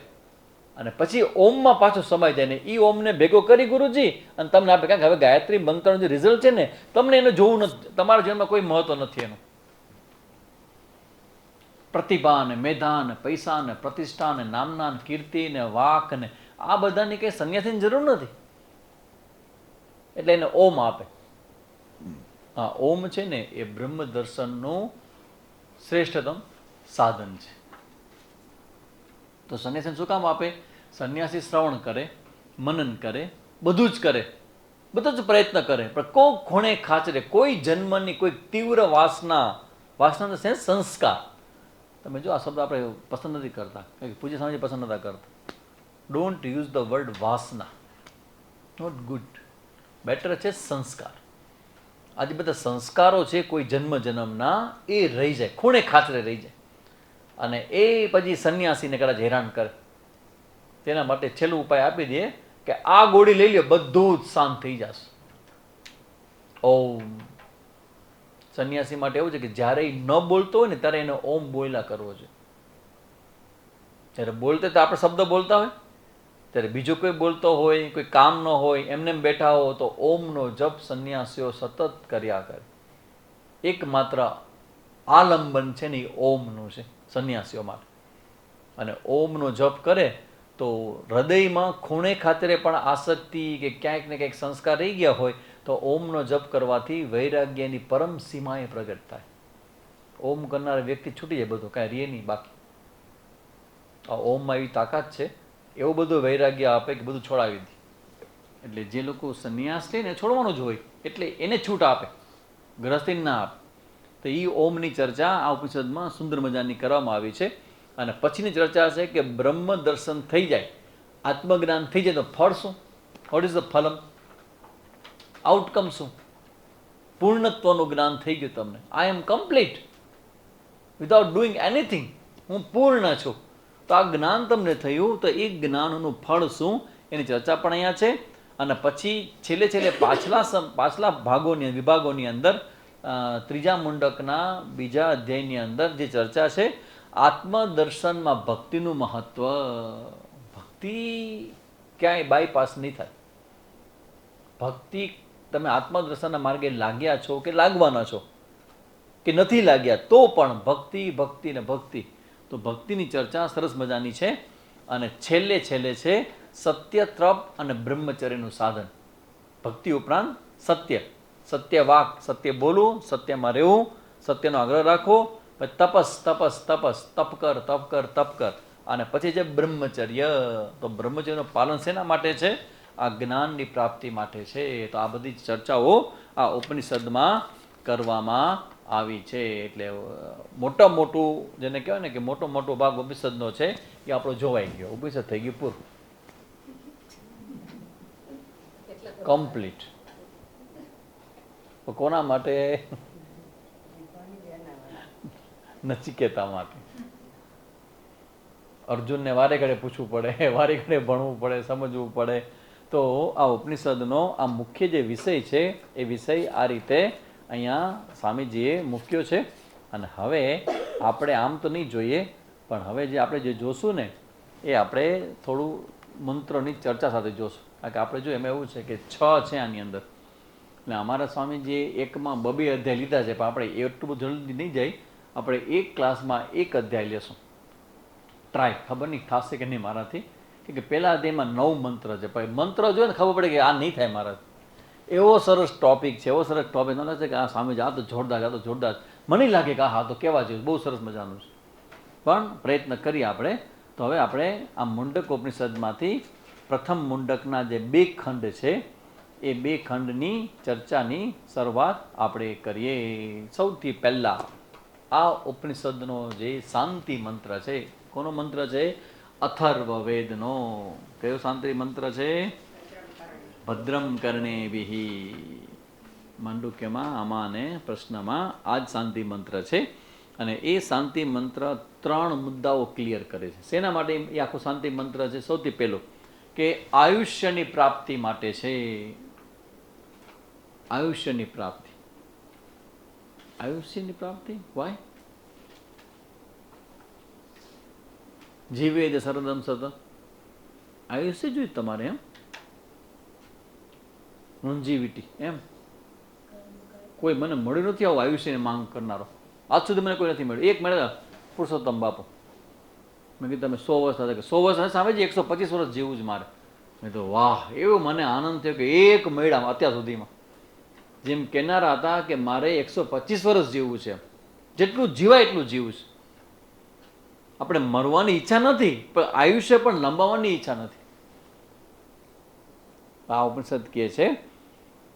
A: અને પછી ઓમમાં પાછો સમાઈ જાય ને એ ઓમને ભેગો કરી ગુરુજી અને તમને આપે. કારણ કે હવે ગાયત્રી મંત્રનું જે રિઝલ્ટ છે ને તમને એને જોવું નથી, તમારા જીવનમાં કોઈ મહત્વ નથી એનું. પ્રતિભા ને મેધા ને પૈસા ને પ્રતિષ્ઠા ને નામના ને કીર્તિ ને વાક ને આ બધાની કંઈ સંન્યાસીની જરૂર નથી. એટલે એને ઓમ આપે. હા, ઓમ છે ને એ બ્રહ્મ દર્શનનું શ્રેષ્ઠતમ સાધન છે. તો સંન્યાસી શું કામ આપે? સંન્યાસી શ્રવણ કરે, મનન કરે, બધું જ કરે, બધો જ પ્રયત્ન કરે, પણ કોઈ ખૂણે ખાચરે, કોઈ જન્મની કોઈ તીવ્ર વાસના, વાસના સેન્સ સંસ્કાર. તમે જો આ શબ્દ આપણે પસંદ નથી કરતા, પૂજ્ય સ્વામીજી પસંદ નતા કરતા. ડોન્ટ યુઝ ધ વર્ડ વાસના, નોટ ગુડ. બેટર છે સંસ્કાર. આજે બધા સંસ્કારો છે કોઈ જન્મ જન્મના એ રહી જાય, ખૂણે ખાચરે રહી જાય, અને એ પછી સંન્યાસીને કદાચ હેરાન કરે. તેના માટે છેલ્લું ઉપાય આપી દે કે આ ગોળી લઈ લો, બધું જ શાંત થઈ જશે. ઓમ. સંન્યાસી માટે એવું છે કે જ્યારે એ ન બોલતો હોય ને ત્યારે એને ઓમ બોલ્યા કરવો છે. જ્યારે બોલતે તો આપણે શબ્દ બોલતા હોય, ત્યારે બીજો કોઈ બોલતો હોય, કોઈ કામ ન હોય, એમને એમ બેઠા હો તો ઓમનો જપ સંન્યાસીઓ સતત કર્યા કરે. એકમાત્ર આલંબન છે ને એ ઓમનું છે સંન્યાસીઓ માટે. અને ઓમનો જપ કરે તો હૃદયમાં ખૂણે ખાતરે પણ આસક્તિ કે ક્યાંક ને ક્યાંક સંસ્કાર રહી ગયા હોય તો ઓમનો જપ કરવાથી વૈરાગ્યની પરમ સીમાએ પ્રગટ થાય. ઓમ કરનાર વ્યક્તિ છૂટી જાય, બધું કાંઈ રીએ નહીં બાકી. આ ઓમમાં એવી તાકાત છે, એવું બધું વૈરાગ્ય આપે કે બધું છોડાવી દે. એટલે જે લોકો સંન્યાસ લઈને છોડવાનું જ હોય એટલે એને છૂટ આપે, ગ્રહસ્થીને ના આપે. તો એ ઓમની ચર્ચા આ ઉપનિષદમાં સુંદર મજાની કરવામાં આવી છે. અને પછીની ચર્ચા છે કે બ્રહ્મ દર્શન થઈ જાય, આત્મજ્ઞાન થઈ જાય તો ફળ શું? વોટ ઇઝ ધ ફલમ? આઉટકમ શું? પૂર્ણત્વનું જ્ઞાન થઈ ગયું તમને. I am complete without doing anything. હું પૂર્ણ છું. તો આ જ્ઞાન તમને થયું, તો એ જ્ઞાનનું ફળ શું એની ચર્ચા પણ અહીંયા છે. અને પછી છેલ્લે પાછલા વિભાગોની અંદર ત્રીજા મુંડકના બીજા અધ્યાયની અંદર જે ચર્ચા છે, આત્મદર્શનમાં ભક્તિનું મહત્વ. ભક્તિ ક્યાંય બાયપાસ નહીં થાય. ભક્તિ તમે આત્મદર્શનના માર્ગે લાગ્યા છો કે લાગવાના છો કે નથી લાગ્યા, તો પણ ભક્તિ ભક્તિ ને ભક્તિ. તો ભક્તિની ચર્ચા સરસ મજાની છે. અને છેલ્લે છે સત્ય, તપ અને બ્રહ્મચર્યનું સાધન. ભક્તિ ઉપરાંત સત્ય વાક, સત્ય બોલવું, સત્યમાં રહેવું, સત્યનો આગ્રહ રાખવો, પછી તપ કર. અને પછી છે બ્રહ્મચર્ય. તો બ્રહ્મચર્યનું પાલન શેના માટે છે? આ જ્ઞાનની પ્રાપ્તિ માટે છે. તો આ બધી ચર્ચાઓ આ ઉપનિષદમાં કરવામાં આવી છે. એટલે મોટું જેને કહેવાય ને કે મોટો ભાગ ઉપનિષદનો છે એ આપણો જોવાઈ ગયો. ઉપનિષદ થઈ ગયું પૂરું, કમ્પ્લીટ. કોના માટે? નચિકેતા માટે. અર્જુનને વારે ઘડે પૂછવું પડે, વારે ઘડે ભણવું પડે, સમજવું પડે. તો આ ઉપનિષદનો આ મુખ્ય જે વિષય છે એ વિષય આ રીતે અહીંયા સ્વામીજીએ મૂક્યો છે. અને હવે આપણે આમ તો નહીં જોઈએ, પણ હવે આપણે જે જોશું ને એ આપણે થોડું મંત્રોની ચર્ચા સાથે જોશું. કારણ કે આપણે જો એમાં એવું છે કે 6 છે આની અંદર. એટલે અમારા સ્વામીજીએ એકમાં 2 અધ્યાય લીધા છે, પણ આપણે એટલું બધું જલ્દી નહીં જાય. આપણે એક ક્લાસમાં 1 અધ્યાય લેશું. ટ્રાય, ખબર નહીં થશે કે નહીં મારાથી. કે પહેલા અધ્યાયમાં 9 મંત્ર છે, પણ મંત્ર જોઈએ ને ખબર પડે કે આ નહીં થાય મારાથી. એવો સરસ ટોપિક છે, એવો સરસ ટોપિક ન છે કે આ સ્વામીજી આ તો જોરદાર. મને લાગે કે હા તો કહેવા જોઈએ, બહુ સરસ મજાનું છે. પણ પ્રયત્ન કરીએ આપણે. તો હવે આપણે આ મુંડક ઉપનિષદમાંથી પ્રથમ મુંડકના જે 2 ખંડ છે એ 2 ખંડની ચર્ચાની શરૂઆત આપણે કરીએ. સૌથી પહેલા આ ઉપનિષદનો જે શાંતિ મંત્ર છે, કોનો મંત્ર છે? અથર્વવેદનો. કયો શાંતિ મંત્ર છે? ભદ્રમ કર્ણેભિઃ. માંડુક્યમાં આમાં અને પ્રશ્નમાં આ જ શાંતિ મંત્ર છે. અને એ શાંતિ મંત્ર 3 મુદ્દાઓ ક્લિયર કરે છે. શેના માટે એ આખો શાંતિ મંત્ર છે? સૌથી પહેલો કે આયુષ્યની પ્રાપ્તિ માટે છે. આયુષ્યની પ્રાપ્તિ વાય? જીવેદ શરદમ સત. આયુષ્ય જોઈએ તમારે, એમ લોન્જીવિટી, એમ કોઈ મને મળ્યું નથી આવું આયુષ્યની માંગ કરનારો. આજ સુધી મને કોઈ નથી મળ્યું. એક મળ્યા, પુરુષોત્તમ બાપુ. મેં કીધું તમે 100 વર્ષ હતા કે 100 વર્ષ સામે જ 125 વર્ષ જેવું જ મારે. મેં તો વાહ, એવો મને આનંદ થયો કે એક મળ્યા અત્યાર સુધીમાં. જેમ કહેનારા હતા કે મારે 125 વર્ષ જીવવું છે, જેટલું જીવાય એટલું જીવવું છે. આપણે મરવાની ઈચ્છા નથી, પણ આયુષ્ય પણ લંબાવવાની ઈચ્છા નથી. આ ઉપનિષદ કહે છે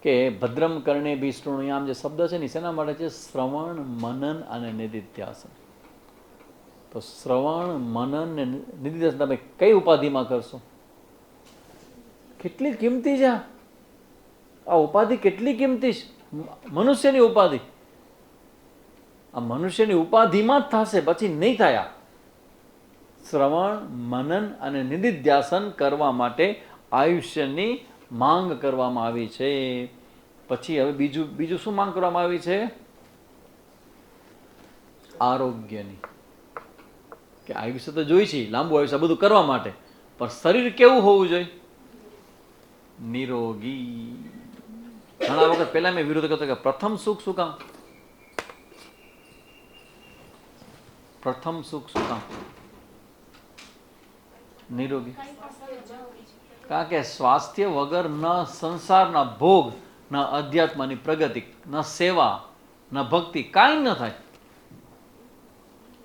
A: કે ભદ્રમ કર્ણેભિઃ શૃણુયામ. જે શબ્દ છે ને શેના માટે છે? શ્રવણ, મનન અને નિધિધ્યાસન. તો શ્રવણ, મનન ને નિધિધ્યાસન તમે કઈ ઉપાધિમાં કરશો? કેટલી કિંમતી છે આ ઉપાધિ, કેટલી કિંમતી છે મનુષ્યની ઉપાધિ. આ મનુષ્યની ઉપાધિમાં જ થશે, પછી નહીં થાય. શ્રવણ, મનન અને નિધિધ્યાસન કરવા માટે આયુષ્યની માંગ કરવામાં આવી છે. પછી હવે બીજું શું માંગ કરવામાં આવી છે? આરોગ્યની. કે આયુષ્ય તો જોઈ છે, લાંબુ આયુષ્ય બધું કરવા માટે, પણ શરીર કેવું હોવું જોઈએ? નિરોગી. ઘણા વખત પહેલા મેં વિરોધ કરતો કે પ્રથમ સુખ શું કામ? પ્રથમ સુખ શું કામ? નિરોગી. કારણ કે સ્વાસ્થ્ય વગર ન સંસારના ભોગ, ન અધ્યાત્મની પ્રગતિ, ન સેવા, ન ભક્તિ, કાંઈ ન થાય.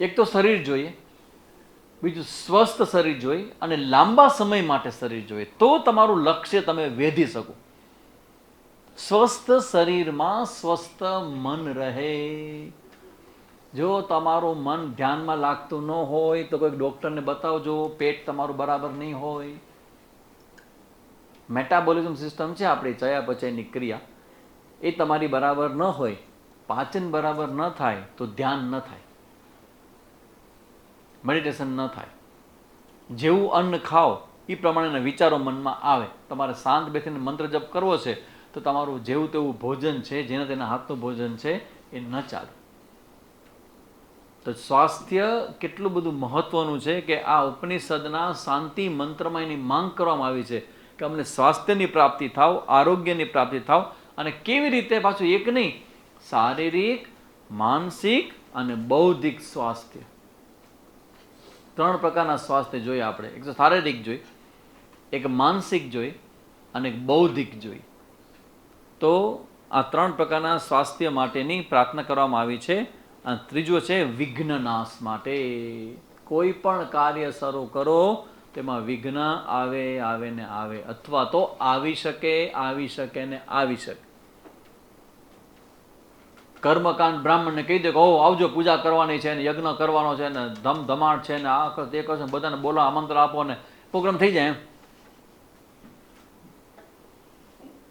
A: એક તો શરીર જોઈએ, બીજું સ્વસ્થ શરીર જોઈએ, અને લાંબા સમય માટે શરીર જોઈએ. તો તમારું લક્ષ્ય તમે વેધી શકો. સ્વસ્થ શરીરમાં સ્વસ્થ મન રહે. જો તમારું મન ધ્યાનમાં લાગતું ન હોય તો કોઈ ડૉક્ટરને બતાવજો. પેટ તમારું બરાબર નહીં હોય, મેટાબોલિઝમ સિસ્ટમ છે આપણી ચયાપચયની ક્રિયા, એ તમારી બરાબર ન હોય, પાચન બરાબર ન થાય તો ધ્યાન ન થાય. મેડિટેશન ન થાય. જેવું અન્ન ખાઓ એ પ્રમાણેના વિચારો મનમાં આવે. તમારે શાંત બેસીને મંત્ર જપ કરવો છે તો તમારું જેવું તેવું ભોજન છે, જેના તેના હાથનું ભોજન છે, એ ન ચાલે. તો સ્વાસ્થ્ય કેટલું બધું મહત્વનું છે કે આ ઉપનિષદના શાંતિ મંત્રમાં એની માંગ કરવામાં આવી છે કે અમને સ્વાસ્થ્યની પ્રાપ્તિ થાવ, આરોગ્યની પ્રાપ્તિ થાવ. અને કેવી રીતે? પાછું એક નહીં, શારીરિક, માનસિક અને બૌદ્ધિક સ્વાસ્થ્ય. 3 પ્રકારના સ્વાસ્થ્ય જોઈએ આપણે. એક તો શારીરિક જોઈ, એક માનસિક જોઈ અને એક બૌદ્ધિક જોઈ. તો આ 3 પ્રકારના સ્વાસ્થ્ય માટેની પ્રાર્થના કરવામાં આવી છે. અને ત્રીજો છે વિઘ્ન નાશ માટે. કોઈ પણ કાર્ય શરૂ કરો તેમાં વિઘ્ન આવે ને આવે, અથવા તો આવી શકે ને આવી શકે. કર્મકાંડ બ્રાહ્મણને કહી દે કે ઓ આવજો, પૂજા કરવાની છે ને યજ્ઞ કરવાનો છે ને ધમધમાટ છે ને આ કરો તે કરશે, બધાને બોલાવો, આમંત્રણ આપો ને પ્રોગ્રામ થઈ જાય. એમ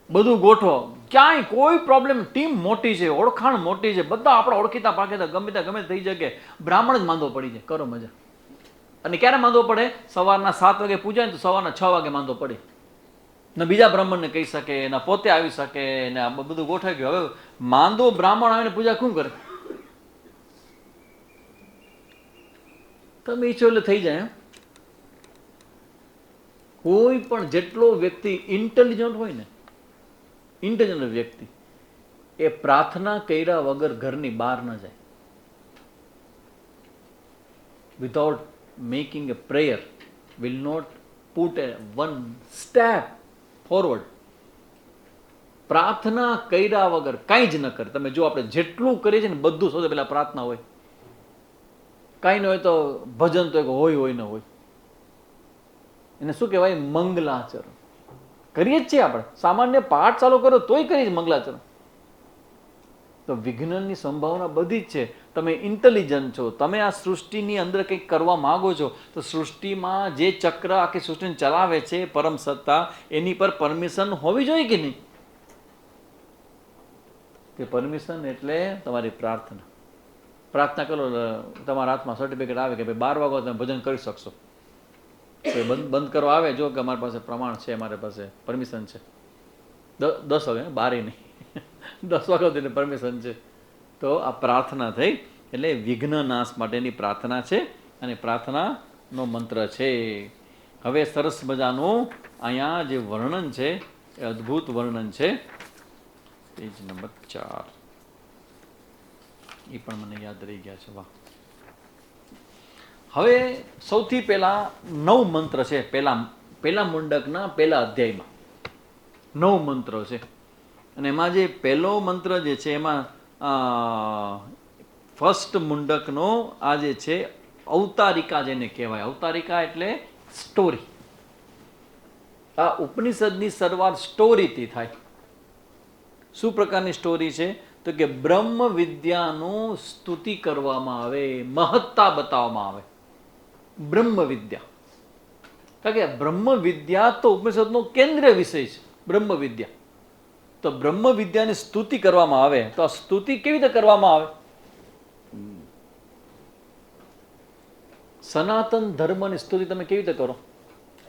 A: બધું ગોઠવો, ક્યાંય કોઈ પ્રોબ્લેમ. ટીમ મોટી છે, ઓળખાણ મોટી છે, બધા આપણા ઓળખીતા પાકેતા ગમે તે થઈ શકે. બ્રાહ્મણ જ માંદો પડી જાય, કરો મજા. અને ક્યારે માંદો પડે? સવારના 7 વાગે પૂજાય ને તો સવારના 6 વાગે માંદો પડે. ને બીજા બ્રાહ્મણને કહી શકે, ને પોતે આવી શકે, ને આ બધું ગોઠવાઈ ગયું. હવે માંદો બ્રાહ્મણ આવીને પૂજા શું કરે? તમે ઈચ્છો એટલે થઈ જાય. કોઈ પણ જેટલો વ્યક્તિ ઇન્ટેલિજન્ટ હોય ને, ઇન્ટેલિજન્ટ વ્યક્તિ, એ પ્રાર્થના કર્યા વગર ઘરની બહાર ન જાય. Without making a prayer will not put a one step forward. પ્રાર્થના કર્યા વગર કાંઈ જ ન કરે. તમે જો આપણે જેટલું કરીએ છીએ ને બધું સૌથી પહેલા પ્રાર્થના હોય. કાંઈ ન હોય તો ભજન તો એક હોય ન હોય. એને શું કહેવાય? મંગલાચરણ. કરીએ જ છીએ આપણે. સામાન્ય પાઠ ચાલુ કરો તોય કરીએ છીએ મંગલાચરણ. તો વિઘ્નની સંભાવના બધી જ છે. તમે ઇન્ટેલિજન્ટ છો, તમે આ સૃષ્ટિની અંદર કંઈક કરવા માંગો છો, તો સૃષ્ટિમાં જે ચક્ર આખી સૃષ્ટિને ચલાવે છે, પરમ સત્તા, એની પર પરમિશન હોવી જોઈએ કે નહીં? તે પરમિશન એટલે તમારી પ્રાર્થના. પ્રાર્થના કરો, તમારા હાથમાં સર્ટિફિકેટ આવે કે ભાઈ 12 વાગે તમે ભજન કરી શકશો. બંધ કરવા આવે, જો કે અમારી પાસે પ્રમાણ છે, અમારી પાસે પરમિશન છે. 10 વાગે, 12 નહીં, 10 વાગ્યા સુધીની પરમિશન છે. તો આ પ્રાર્થના થઈ. એટલે વિઘ્ન નાશ માટેની પ્રાર્થના છે અને પ્રાર્થનાનો મંત્ર છે. હવે સરસ મજાનું અહીંયા જે વર્ણન છે એ અદ્ભુત વર્ણન છે. Page number 4. એ પણ મને યાદ રહી ગયા છે. વાહ. હવે સૌથી પહેલા 9 મંત્ર છે. પહેલા મુંડકના પહેલા અધ્યાયમાં 9 મંત્રો છે. અને એમાં જે પહેલો મંત્ર જે છે એમાં ફર્સ્ટ મુંડકનો આ જે છે અવતારિકા જેને કહેવાય. અવતારિકા એટલે સ્ટોરી. આ ઉપનિષદની શરૂઆત સ્ટોરીથી થાય. શું પ્રકારની સ્ટોરી છે? તો કે બ્રહ્મ વિદ્યાનું સ્તુતિ કરવામાં આવે, મહત્તા બતાવવામાં આવે. બ્રહ્મ વિદ્યા, કારણ કે બ્રહ્મ વિદ્યા તો ઉપનિષદનો કેન્દ્રીય વિષય છે. બ્રહ્મ વિદ્યા, તો બ્રહ્મ વિદ્યાની સ્તુતિ કરવામાં આવે. તો આ સ્તુતિ કેવી રીતે કરવામાં આવે? સનાતન ધર્મની સ્તુતિ તમે કેવી રીતે કરો?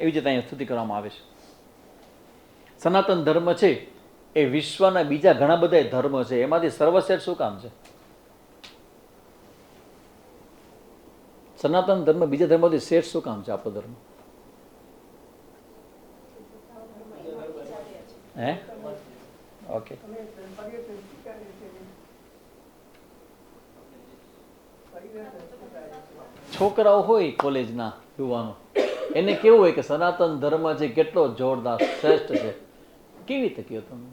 A: એવી રીતે અહીંયા સ્તુતિ કરવામાં આવે છે. સનાતન ધર્મ છે એ વિશ્વના બીજા ઘણા બધા ધર્મ છે, એમાંથી સર્વશ્રેષ્ઠ શું કામ છે? સનાતન ધર્મ બીજા ધર્મથી શ્રેષ્ઠ શું કામ છે? આપણો ધર્મ હે? ઓકે. છોકરાઓ હોય કોલેજના યુવાનો, એને કેવું હોય કે સનાતન ધર્મ છે કેટલો જોરદાર શ્રેષ્ઠ છે. કેવી રીતે કહો તમે?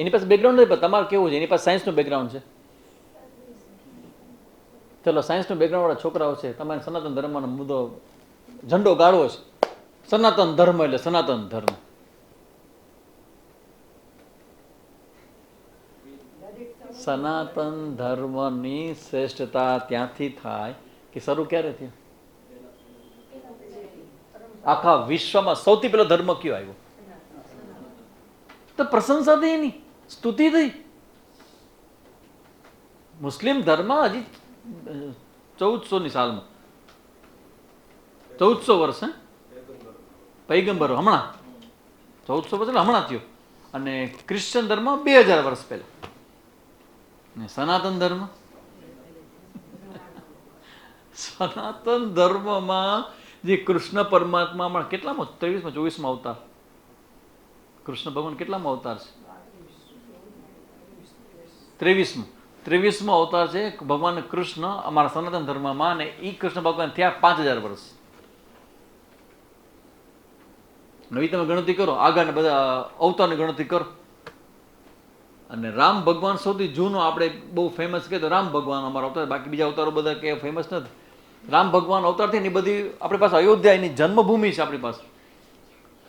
A: એની પાસે બેકગ્રાઉન્ડ નથી, પણ તમારે કેવું છે? એની પાસે સાયન્સનું બેકગ્રાઉન્ડ છે. ચલો, સાયન્સનું બેકગ્રાઉન્ડ વાળા છોકરાઓ છે, તમારે સનાતન ધર્મનો મુદ્દો ઝંડો ગાળવો છે. સનાતન ધર્મ એટલે સનાતન ધર્મ. સનાતન ધર્મની શ્રેષ્ઠતા ત્યાંથી થાય કે શરૂ ક્યારે થયું? આખા વિશ્વમાં સૌથી પહેલો ધર્મ કયો આવ્યો? તો પ્રશંસા થઈ, એની સ્તુતિ થઈ. મુસ્લિમ ધર્મ હજી 1400ની સાલમાં 1400 વર્ષ પૈગંબરો હમણાં 1400 વર્ષ એટલે હમણાં થયો. અને ક્રિશ્ચન ધર્મ 2000 વર્ષ પહેલા. ને સનાતન ધર્મ, સનાતન ધર્મમાં જે કૃષ્ણ પરમાત્મામાં કેટલામાં 23માં 24માં અવતાર, કૃષ્ણ ભગવાન કેટલામાં અવતાર છે? 23માં અવતાર છે ભગવાન કૃષ્ણ અમારા સનાતન ધર્મમાં. અને એ કૃષ્ણ ભગવાન થયા 5000 વર્ષ. નવી તમે ગણતરી કરો, આગળ બધા અવતારની ગણતરી કરો. અને રામ ભગવાન સૌથી જૂનો આપણે બહુ ફેમસ કહે તો રામ ભગવાન અમારો અવતાર, બાકી બીજા અવતારો બધા કે ફેમસ નથી. રામ ભગવાન અવતાર થઈને બધી આપણી પાસે અયોધ્યા એની જન્મભૂમિ છે આપણી પાસે.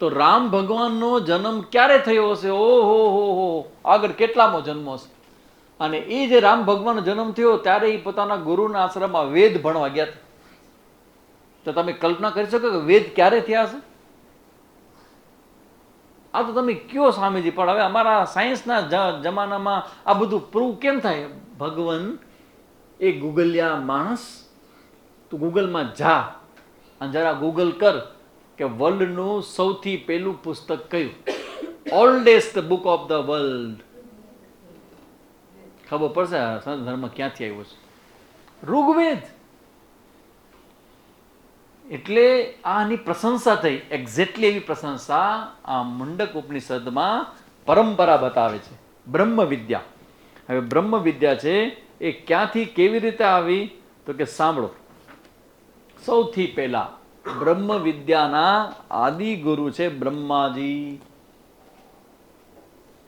A: તો રામ ભગવાનનો જન્મ ક્યારે થયો હશે? ઓહો હો, આગળ કેટલામો જન્મ હશે. અને એ જે રામ ભગવાનનો જન્મ થયો ત્યારે એ પોતાના ગુરુના આશ્રમમાં વેદ ભણવા ગયા હતા. તો તમે કલ્પના કરી શકો કે વેદ ક્યારે થયા હશે? આ તો તમે કયો સ્વામીજી, પણ હવે અમારા સાયન્સના જમાનામાં આ બધું પ્રૂવ કેમ થાય? ભગવાન એ ગૂગલિયા માણસ, તું ગૂગલમાં જા અને જરા ગૂગલ કર કે વર્લ્ડનું સૌથી પહેલું પુસ્તક કયું, oldest book of the world. ખબર પડશે સનાતન ધર્મ ક્યાંથી આવ્યો છે. ઋગ્વેદ. એટલે આની પ્રશંસા થઈ, એક્ઝેક્ટલી એવી પ્રશંસા આ મુંડક ઉપનિષદમાં પરંપરા બતાવે છે. બ્રહ્મ વિદ્યા. હવે બ્રહ્મ વિદ્યા છે એ ક્યાંથી કેવી રીતે આવી? તો કે સાંભળો, સૌથી પહેલા બ્રહ્મ વિદ્યાના આદિ ગુરુ છે બ્રહ્માજી.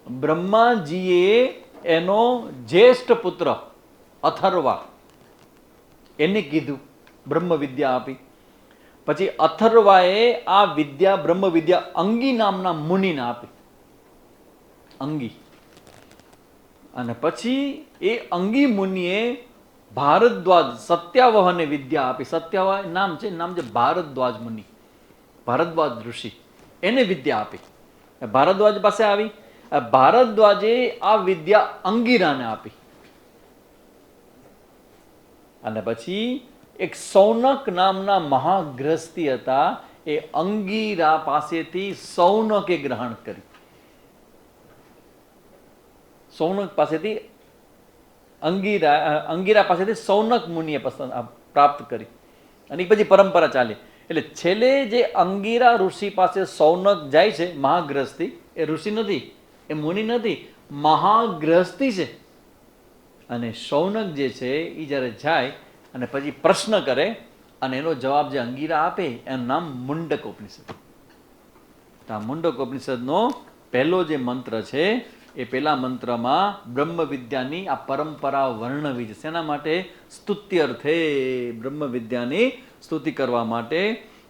A: બ્રહ્માજીએ એનો જ્યેષ્ઠ પુત્ર અથર્વા એને કીધું, બ્રહ્મ વિદ્યા આપી. પછી અથર્વાએ આ વિદ્યા બ્રહ્મ વિદ્યા અંગી નામના મુનિને આપી. અંગી. અને પછી એ અંગી મુનિએ ભારદ્વાજ સત્યાવહને વિદ્યા આપી. સત્યાવહ નામ છે, નામ છે ભારદ્વાજ મુનિ, ભારદ્વાજ ઋષિ, એને વિદ્યા આપી. ભારદ્વાજ પાસે આવી. ભારદ્વાજે આ વિદ્યા અંગીરાને આપી. અને પછી એક સૌનક નામના મહાગ્રસ્તી હતા, એ અંગીરા પાસેથી સૌનકે ગ્રહણ કરી. સૌનક પાસેથી અંગીરા પાસેથી સૌનક મુનિએ પ્રાપ્ત કરી. અને પછી પરંપરા ચાલી. એટલે છેલ્લે જે અંગીરા ઋષિ પાસે સૌનક જાય છે, મહાગ્રસ્તી, એ ઋષિ નથી, એ મુનિ નથી, મહાગ્રસ્તી છે. અને સૌનક જે છે એ જ્યારે જાય અને પછી પ્રશ્ન કરે અને એનો જવાબ જે અંગીરા આપે એનું નામ મુંડક ઉપનિષદ. આ મુંડક ઉપનિષદનો પહેલો જે મંત્ર છે એ પહેલા મંત્રમાં બ્રહ્મ વિદ્યાની આ પરંપરા વર્ણવી છે. શેના માટે? સ્તુત્ય અર્થે, બ્રહ્મ વિદ્યાની સ્તુતિ કરવા માટે.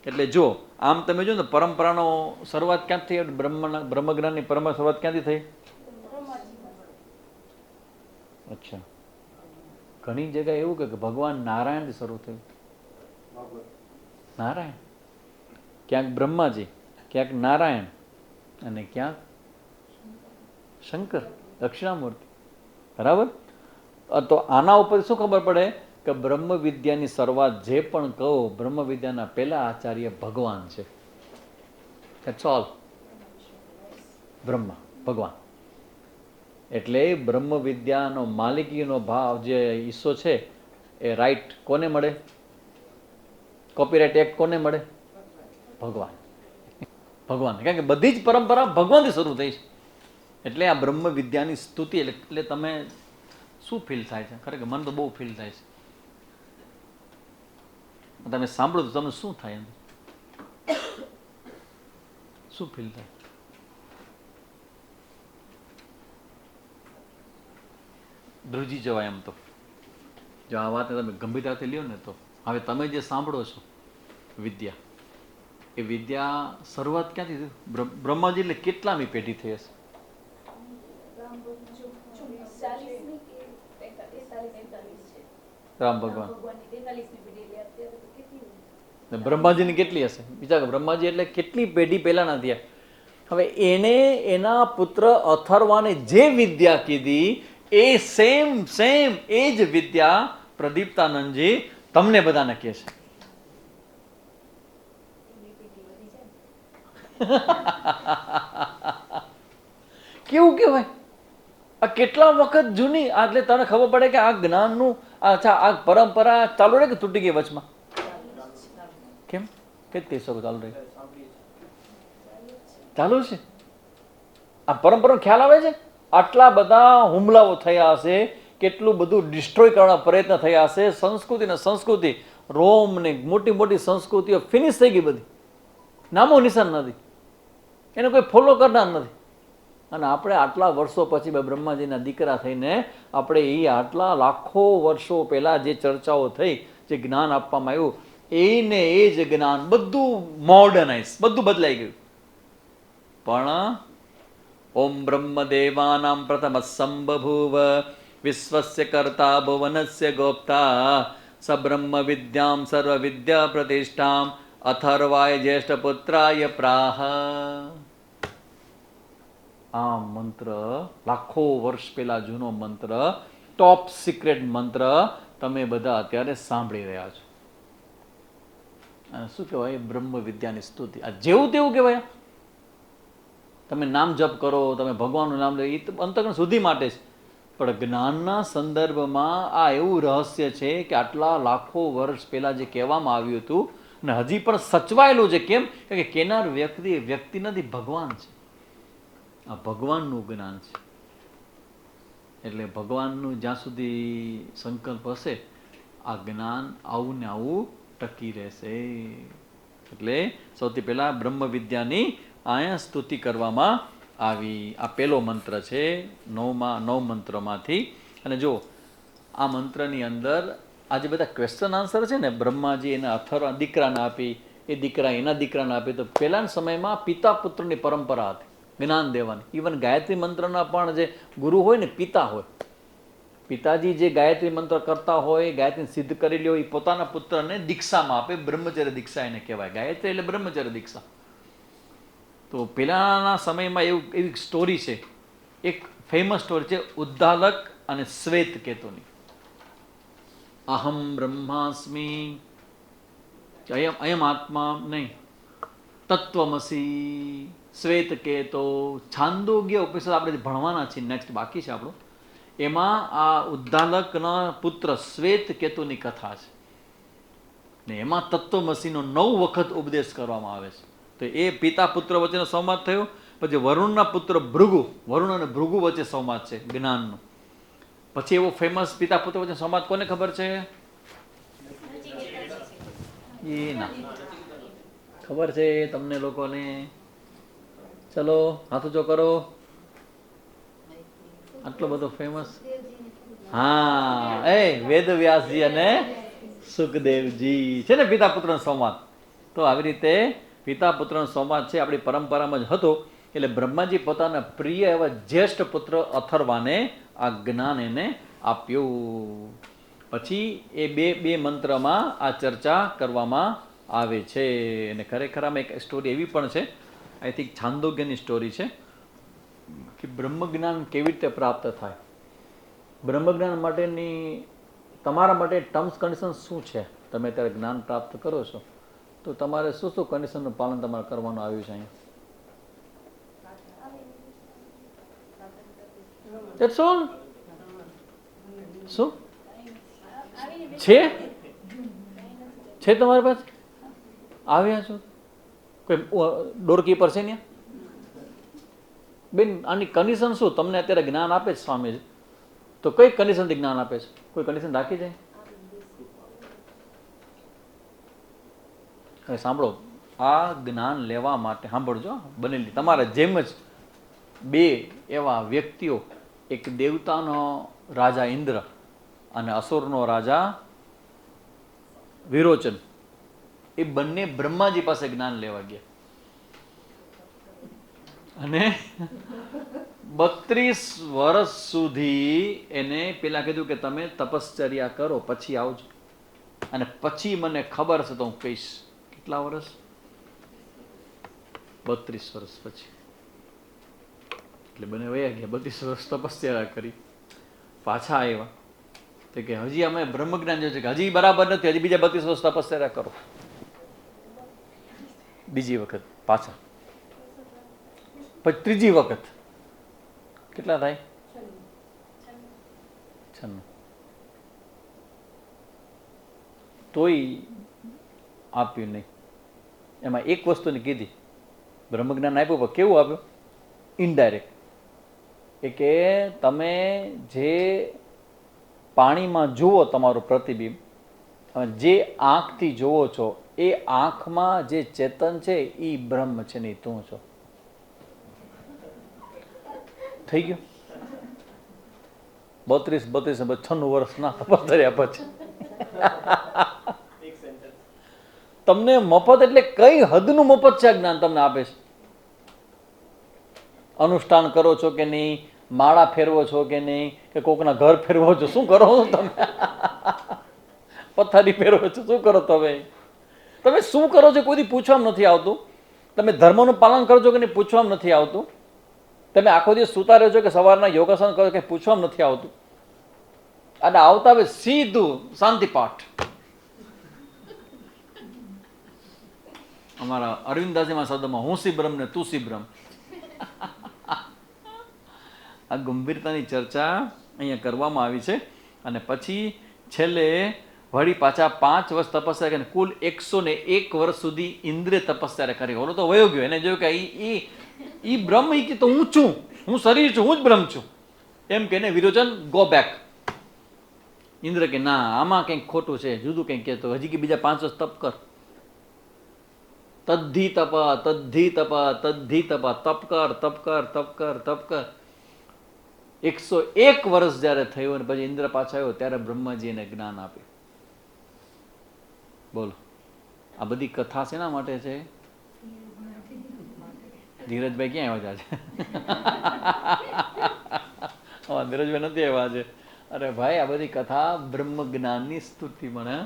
A: એટલે જો આમ તમે જો ને પરંપરાનો શરૂઆત ક્યાંથી થઈ? બ્રહ્મજ્ઞાનની પરંપરા શરૂઆત ક્યાંથી થઈ? અચ્છા, ઘણી જગ્યાએ એવું કે ભગવાન નારાયણથી શરૂ થયું. નારાયણ, ક્યાંક બ્રહ્માજી, ક્યાંક નારાયણ અને ક્યાંક શંકર દક્ષિણામૂર્તિ. બરાબર? તો આના ઉપર શું ખબર પડે કે બ્રહ્મ વિદ્યાની શરૂઆત જે પણ કહો, બ્રહ્મ વિદ્યાના પહેલા આચાર્ય ભગવાન છે. That's all. બ્રહ્મા, ભગવાન. એટલે બ્રહ્મ વિદ્યાનો માલિકીનો ભાવ જે હિસ્સો છે એ રાઈટ કોને મળે? કોપીરાઇટ એક્ટ કોને મળે? ભગવાન. ભગવાન. કારણ કે બધી જ પરંપરા ભગવાનથી શરૂ થઈ છે. એટલે આ બ્રહ્મ વિદ્યાની સ્તુતિ, એટલે તમે શું ફીલ થાય છે? ખરેખર મને તો બહુ ફીલ થાય છે. તમે સાંભળો તો તમને શું થાય? શું ફીલ થાય? ધ્રુજી જવાય એમ. તો જો આ વાત તમે ગંભીરતાથી લ્યો ને તો હવે તમે જે સાંભળો છો વિદ્યા, એ વિદ્યા શરૂઆત ક્યાંથી થઈ? બ્રહ્માજી એટલે કેટલામી પેઢી થઈ હશે? રામ ભગવાન. બ્રહ્માજીની કેટલી હશે? વિચાર, બ્રહ્માજી એટલે કેટલી પેઢી પહેલાના થયા. હવે એને એના પુત્ર અથર્વાને જે વિદ્યા કીધી એ સેમ એ જ વિદ્યા પ્રદીપ્તાનંદજી તમને બધાને કહે છે. કેવું કહેવાય? આ કેટલા વખત જૂની, એટલે તને ખબર પડે કે આ જ્ઞાનનું આ પરંપરા ચાલુ રહે કે તૂટી ગઈ વચમાં? કેમ કેટલી શકો ચાલુ રહી? ચાલુ છે. આ પરંપરાનો ખ્યાલ આવે છે? આટલા બધા હુમલાઓ થયા હશે, કેટલું બધું ડિસ્ટ્રોય કરવાના પ્રયત્ન થયા હશે, સંસ્કૃતિ રોમ ને મોટી મોટી સંસ્કૃતિઓ ફિનિશ થઈ ગઈ બધી, નામો નિશાન નથી, એને કોઈ ફોલો કરનાર નથી. અને આપણે આટલા વર્ષો પછી બ્રહ્માજીના દીકરા થઈને આપણે એ આટલા લાખો વર્ષો પહેલાં જે ચર્ચાઓ થઈ, જે જ્ઞાન આપવામાં આવ્યું, એને એ જ જ્ઞાન બધું મોડર્નાઇઝ, બધું બદલાઈ ગયું. પણ ઓમ બ્રહ્મદેવાનામ પ્રથમ સંબભૂવ વિશ્વસ્ય કર્તા ભુવનસ્ય ગોપ્તા સબ્રહ્મ વિદ્યામ સર્વ વિદ્યા પ્રતિષ્ઠામ અથર્વાય જ્યેષ્ઠ પુત્રાય પ્રાહ. આ મંત્ર લાખો વર્ષ પહેલા જૂનો મંત્ર, ટોપ સિક્રેટ મંત્ર તમે બધા અત્યારે સાંભળી રહ્યા છો. અને શું કહેવાય? બ્રહ્મ વિદ્યાની સ્તુતિ. આ જેવું તેવું કહેવાય. તમે નામ જપ કરો, તમે ભગવાનનું નામ લો, એ અંતકરણ સુધી માટે છે. પણ જ્ઞાનના સંદર્ભમાં આ એવું રહસ્ય છે કે આટલા લાખો વર્ષ પહેલા જે કહેવામાં આવ્યું હતું ને હજી પણ સચવાયેલું છે. કેમ કે કેનાર વ્યક્તિ નથી, ભગવાન છે. આ ભગવાનનું જ્ઞાન છે. એટલે ભગવાનનું જ્યાં સુધી સંકલ્પ હશે, આ જ્ઞાન આવું ને આવું ટકી રહેશે. એટલે સૌથી પહેલા બ્રહ્મ વિદ્યાની અહીંયા સ્તુતિ કરવામાં આવી. આ પહેલો મંત્ર છે 9 મંત્રમાંથી. અને જો આ મંત્રની અંદર આ જે બધા ક્વેશ્ચન આન્સર છે ને, બ્રહ્માજી એના અથર્વ દીકરાને આપી, એ દીકરા એના દીકરાને આપી. તો પહેલાના સમયમાં પિતા પુત્રની પરંપરા હતી જ્ઞાન દેવાની. ઇવન ગાયત્રી મંત્રના પણ જે ગુરુ હોય ને, પિતા હોય. પિતાજી જે ગાયત્રી મંત્ર કરતા હોય, ગાયત્રી સિદ્ધ કરેલી હોય, એ પોતાના પુત્રને દીક્ષામાં આપે. બ્રહ્મચર્ય દીક્ષા એને કહેવાય. ગાયત્રી એટલે બ્રહ્મચર્ય દીક્ષા. તો પહેલાના સમયમાં એવી સ્ટોરી છે, એક ફેમસ સ્ટોરી છે ઉદ્દાલક અને શ્વેત કેતુની. અહમ બ્રહ્માસ્મિ, અયમ આત્મા નહીં, તત્વમસી, શ્વેત કેતો, છાંદોગ્ય ઉપનિષદ આપણે ભણવાના છીએ, નેક્સ્ટ બાકી છે આપણું. એમાં આ ઉદ્દાલકના પુત્ર શ્વેત કેતુની કથા છે ને એમાં તત્વમસીનો 9 વખત ઉપદેશ કરવામાં આવે છે. તો એ પિતા પુત્ર વચ્ચેનો સંવાદ થયો. પછી વરુણના પુત્ર ભૃગુ, વરુણ અને ભૃગુ વચ્ચે સંવાદ છે જ્ઞાનનો. પછી એવો ફેમસ પિતા પુત્ર વચ્ચે સંવાદ કોને ખબર છે? એ ના ખબર છે તમને લોકોને? ચલો હાથ ઊંચો કરો. આટલો બધો ફેમસ. હા, વેદવ્યાસજી અને સુખદેવજી છે ને પિતા પુત્રનો સંવાદ. તો આવી રીતે પિતા પુત્રનો સંવાદ છે, આપણી પરંપરામાં જ હતો. એટલે બ્રહ્માજી પોતાના પ્રિય એવા જ્યેષ્ઠ પુત્ર અથર્વાને આ જ્ઞાન એને આપ્યું. પછી એ બે મંત્રમાં આ ચર્ચા કરવામાં આવે છે. અને ખરેખર આમાં એક સ્ટોરી એવી પણ છે, આઈ થિંક છાંદોગ્યની સ્ટોરી છે, કે બ્રહ્મજ્ઞાન કેવી રીતે પ્રાપ્ત થાય. બ્રહ્મજ્ઞાન માટેની તમારા માટે ટર્મ્સ કન્ડિશન શું છે? તમે અત્યારે જ્ઞાન પ્રાપ્ત કરો છો તો તમારે શું શું કન્ડિશનનું પાલન તમારે કરવાનું આવ્યું છે અહીંયા? That's all. શું છે તમારી પાસે? આવ્યા છો? કોઈ ડોરકીપર છે ને? બેન, આની કન્ડિશન શું? તમને અત્યારે જ્ઞાન આપે છે સ્વામીજી, તો કઈ કન્ડિશનથી જ્ઞાન આપે છે? કોઈ કન્ડિશન રાખી જાય? હવે સાંભળો, આ જ્ઞાન લેવા માટે સાંભળજો, બનેલી તમારા જેમ જ 2 એવા વ્યક્તિઓ, એક દેવતાનો રાજા ઇન્દ્ર અને અસુરનો રાજા વિરોચન, એ બંને બ્રહ્માજી પાસે જ્ઞાન લેવા ગયા. અને 32 વર્ષ સુધી એને પેલા કીધું કે તમે તપશ્ચર્યા કરો પછી આવજો, અને પછી મને ખબર હશે તો હું કહીશ. કેટલા વર્ષ? 32 વર્ષ પછી. એટલે બને વયા ગયા. 32 વર્ષ તપશ્ચર્યા કરી. પાછા આવ્યા તો કે હજી અમે બ્રહ્મજ્ઞાન જે છે કે હજી બરાબર નથી, હજી બીજા 32 વર્ષ તપસ્યા કરો. બીજી વખત પાછા, પછી ત્રીજી વખત કેટલા થાય? 96. તોય આપ્યું નહીં. એમાં એક વસ્તુની કીધી, બ્રહ્મજ્ઞાન આપ્યું પણ કેવું આપ્યું? ઇનડાયરેક્ટ. એ કે તમે જે પાણીમાં જુઓ તમારું પ્રતિબિંબ, જે આંખથી જુઓ છો એ આંખમાં જે ચેતન છે એ બ્રહ્મ છે નહીં તું છો. થઈ ગયું? 96 વર્ષ ના તપસ્યા પછી તમને મફત, એટલે કઈ હદનું મફત છે જ્ઞાન તમને આપે છે. અનુષ્ઠાન કરો છો કે નહીં, માળા ફેરવો છો કે નહીં, કે કોકના ઘર ફેરવો છો, શું કરો તમે? પથારી ફેરવો છો, શું કરો તમે? તમે શું કરો છો કોઈથી પૂછવામાં નથી આવતું. તમે ધર્મનું પાલન કરો છો કે નહીં, પૂછવામાં નથી આવતું. તમે આખો દિવસ સુતા રહ્યો છો કે સવારના યોગાસન કરો કે પૂછવામાં નથી આવતું. અને આવતા હવે સીધું શાંતિ પાઠ. અમારા અરવિંદાજીમાં શબ્દમાં હું સી બ્રહ્મ ને તું સી બ્રહ્મ. આ ગંભીરતાની ચર્ચા અહીંયા કરવામાં આવી છે. અને પછી છેલ્લે વળી પાછા 5 વર્ષ તપસ્યા કરીને કુલ 101 વર્ષ સુધી ઇન્દ્રિય તપસ્યા કરી. ઓલો તો વયો ગયો, એને જોયું કે ઈ બ્રહ્મ, ઈ તો હું છું, હું શરીર છું, હું જ બ્રહ્મ છું એમ કે વિરોચન ગો બેક. ઇન્દ્ર કે ના, આમાં કંઈક ખોટું છે, જુદું કંઈક કહેતો, હજી કે બીજા 5 વર્ષ તપ કર. તદ્ધિ તપ તદ્ધિ તપ તદ્ધિ તપ, તપ કર તપ કર તપ કર તપ કર. 101 વર્ષ જયારે થયું અને પછી ઇન્દ્ર પાછા આવ્યો ત્યારે બ્રહ્માજી એને જ્ઞાન આપ્યું. બોલો, આ બધી કથા શેના માટે છે? ધીરજભાઈ ક્યાં આવ્યા છે? ધીરજભાઈ નથી આવ્યા છે. અરે ભાઈ, આ બધી કથા બ્રહ્મ જ્ઞાનની સ્તુતિ મને.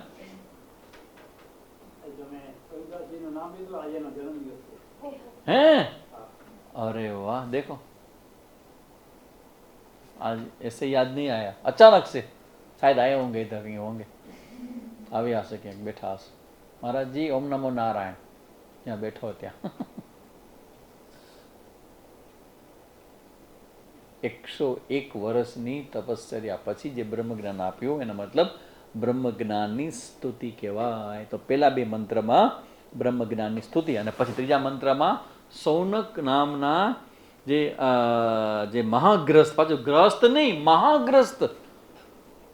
A: હે, અરે વાહ, દેખો आज ऐसे याद नहीं आया, अचानक से शायद आए होंगे इधर, कहीं होंगे, આવી હશે ક્યાંક, બેઠા હશે. મહારાજજી ઓમ નમો નારાયણ ત્યાં બેઠો ત્યાં. 101 વર્ષની તપશ્ચર્યા પછી જે બ્રહ્મજ્ઞાન આપ્યું એનો મતલબ બ્રહ્મજ્ઞાનની સ્તુતિ કહેવાય. તો પેલા 2 મંત્રમાં બ્રહ્મજ્ઞાનની સ્તુતિ, અને પછી ત્રીજા મંત્રમાં સૌનક નામના જે મહાગ્રસ્ત, પાછું ગ્રસ્ત નહીં, મહાગ્રસ્ત,